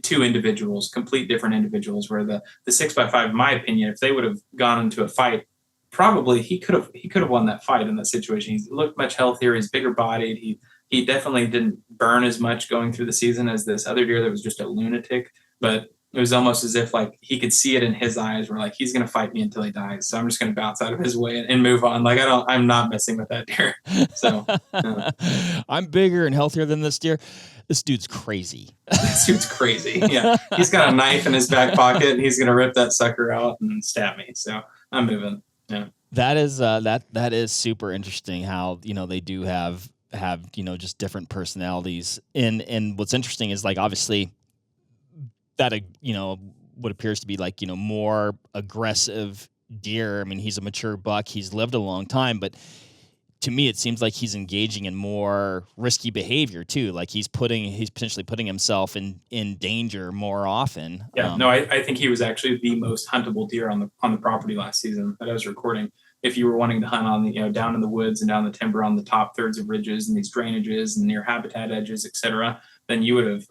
two individuals, complete different individuals, where the 6x5, in my opinion, if they would have gone into a fight, probably he could have won that fight in that situation. He looked much healthier. He's bigger bodied. He definitely didn't burn as much going through the season as this other deer that was just a lunatic. But it was almost as if like he could see it in his eyes, where like he's gonna fight me until he dies. So I'm just gonna bounce out of his way and move on. Like I'm not messing with that deer. So I'm bigger and healthier than this deer. This dude's crazy. This dude's crazy. Yeah, he's got a knife in his back pocket and he's gonna rip that sucker out and stab me. So I'm moving. Yeah. That is that is super interesting how, they do have, just different personalities. And what's interesting is like, obviously that, what appears to be like, more aggressive deer. I mean, he's a mature buck. He's lived a long time, but to me, it seems like he's engaging in more risky behavior too. Like he's potentially putting himself in danger more often. Yeah, no, I think he was actually the most huntable deer on the property last season that I was recording. If you were wanting to hunt on the, down in the woods and down the timber on the top thirds of ridges and these drainages and near habitat edges, etc., then you would have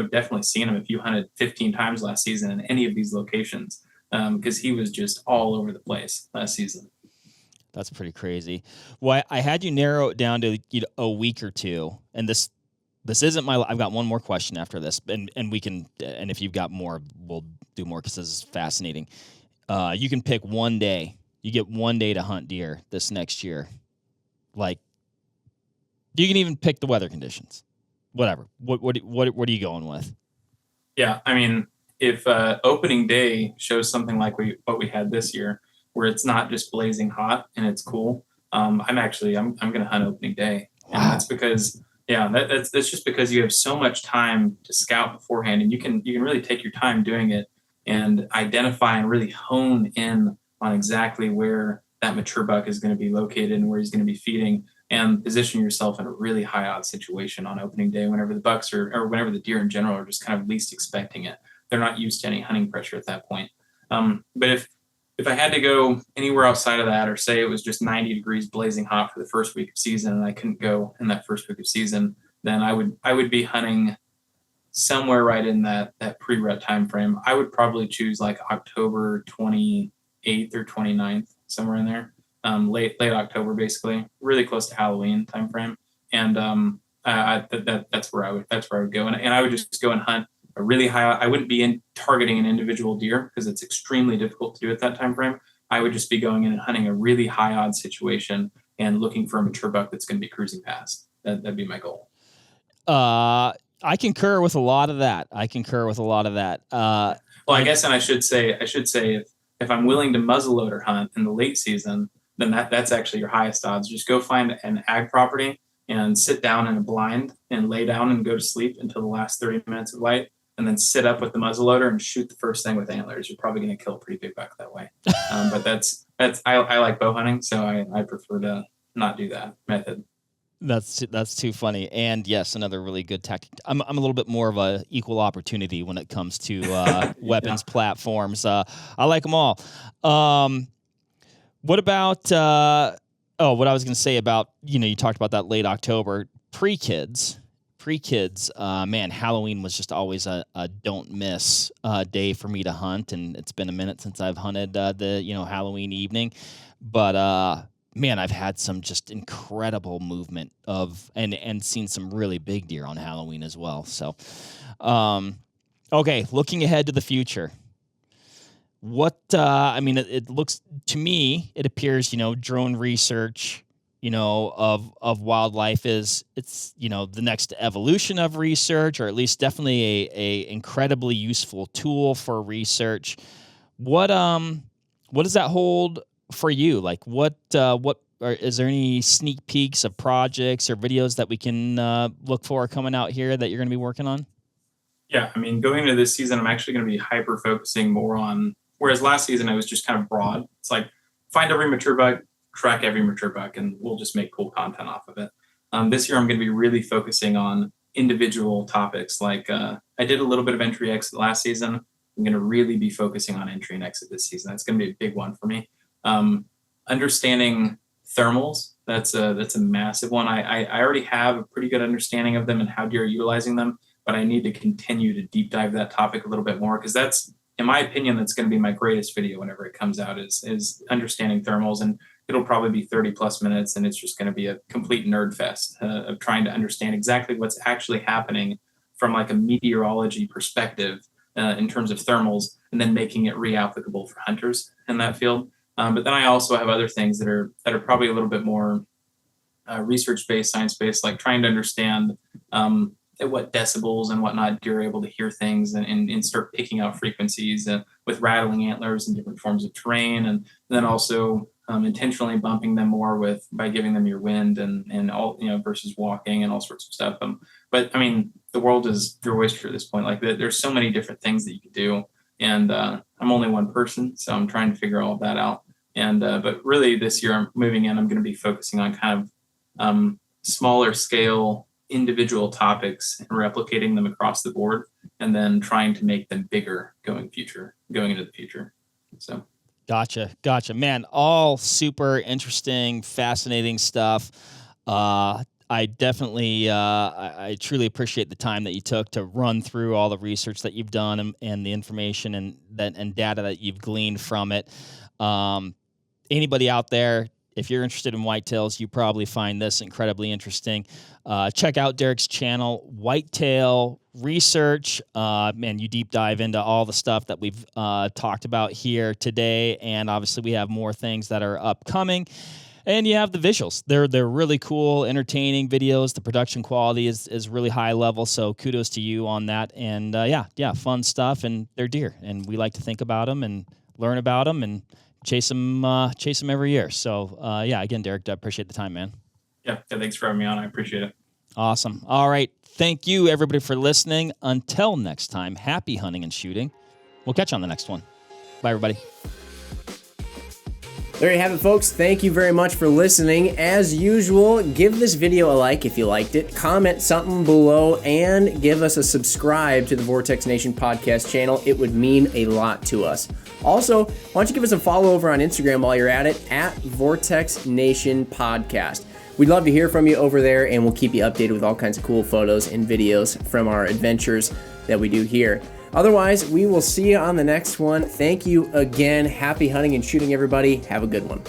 definitely seen him if you hunted 15 times last season in any of these locations, because he was just all over the place last season. That's pretty crazy. Well, I had you narrow it down to a week or two, and this isn't my. I've got one more question after this, and we can. And if you've got more, we'll do more because this is fascinating. You can pick one day. You get one day to hunt deer this next year. Like, you can even pick the weather conditions. Whatever. What are you going with? Yeah, I mean, if opening day shows something like what we had this year, where it's not just blazing hot and it's cool, I'm going to hunt opening day. And that's because, that's just because you have so much time to scout beforehand, and you can really take your time doing it and identify and really hone in on exactly where that mature buck is going to be located and where he's going to be feeding, and position yourself in a really high odds situation on opening day whenever the bucks or whenever the deer in general are just kind of least expecting it. They're not used to any hunting pressure at that point. But if I had to go anywhere outside of that, or say it was just 90 degrees blazing hot for the first week of season and I couldn't go in that first week of season, then I would be hunting somewhere right in that pre-rut time frame. I would probably choose like October 28th or 29th, somewhere in there. Late October, basically, really close to Halloween time frame. And that's where I would go. And I would just go and hunt a really high. I wouldn't be targeting an individual deer because it's extremely difficult to do at that time frame. I would just be going in and hunting a really high odds situation and looking for a mature buck that's going to be cruising past. That'd be my goal. I concur with a lot of that. Well, I guess, and I should say if I'm willing to muzzleloader hunt in the late season, then that's actually your highest odds. Just go find an ag property and sit down in a blind and lay down and go to sleep until the last 30 minutes of light, and then sit up with the muzzleloader and shoot the first thing with antlers. You're probably going to kill a pretty big buck that way. But I like bow hunting, so I prefer to not do that method. That's too funny. And yes, another really good tactic. I'm a little bit more of a equal opportunity when it comes to weapons platforms. I like them all. What about what I was going to say about, you talked about that late October pre-kids, man, Halloween was just always a don't miss day for me to hunt. And it's been a minute since I've hunted the Halloween evening, but man, I've had some just incredible movement and seen some really big deer on Halloween as well. So, okay, looking ahead to the future. What it looks to me, it appears, drone research, of wildlife it's the next evolution of research, or at least definitely a incredibly useful tool for research. What does that hold for you? Like is there any sneak peeks of projects or videos that we can look for coming out here that you're going to be working on? Yeah, I mean, going into this season, I'm actually going to be hyper focusing more on, whereas last season I was just kind of broad. It's like find every mature buck, track every mature buck, and we'll just make cool content off of it. This year I'm going to be really focusing on individual topics. Like I did a little bit of entry exit last season. I'm going to really be focusing on entry and exit this season. That's going to be a big one for me. Understanding thermals, that's a massive one. I already have a pretty good understanding of them and how deer are utilizing them, but I need to continue to deep dive that topic a little bit more, because that's, in my opinion, that's going to be my greatest video whenever it comes out, is understanding thermals. And it'll probably be 30 plus minutes, and it's just going to be a complete nerd fest of trying to understand exactly what's actually happening from like a meteorology perspective in terms of thermals, and then making it reapplicable for hunters in that field. But then I also have other things that are probably a little bit more research-based, science-based, like trying to understand at what decibels and whatnot deer are able to hear things, and start picking out frequencies with rattling antlers and different forms of terrain, and then also intentionally bumping them more by giving them your wind and all, versus walking and all sorts of stuff. But I mean, the world is your oyster at this point. Like there's so many different things that you could do, and I'm only one person, so I'm trying to figure all of that out. And but really this year I'm going to be focusing on kind of smaller scale individual topics and replicating them across the board, and then trying to make them bigger going into the future. So Gotcha. Man, all super interesting, fascinating stuff. I definitely, I truly appreciate the time that you took to run through all the research that you've done and the information and data that you've gleaned from it. Anybody out there, if you're interested in whitetails, you probably find this incredibly interesting. Check out Derrick's channel, Whitetail Research. Man, you deep dive into all the stuff that we've talked about here today, and obviously we have more things that are upcoming. And you have the visuals. They're really cool, entertaining videos. The production quality is really high level, so kudos to you on that. And yeah, fun stuff, and they're deer, and we like to think about them and learn about them and chase them every year. So again, Derrick, I appreciate the time, man. Yeah, thanks for having me on. I appreciate it. Awesome. All right. Thank you, everybody, for listening. Until next time, happy hunting and shooting. We'll catch you on the next one. Bye, everybody. There you have it, folks. Thank you very much for listening. As usual, give this video a like if you liked it, comment something below, and give us a subscribe to the Vortex Nation podcast channel. It would mean a lot to us. Also, why don't you give us a follow over on Instagram while you're at it, at Vortex Nation Podcast. We'd love to hear from you over there, and we'll keep you updated with all kinds of cool photos and videos from our adventures that we do here. Otherwise, we will see you on the next one. Thank you again. Happy hunting and shooting, everybody. Have a good one.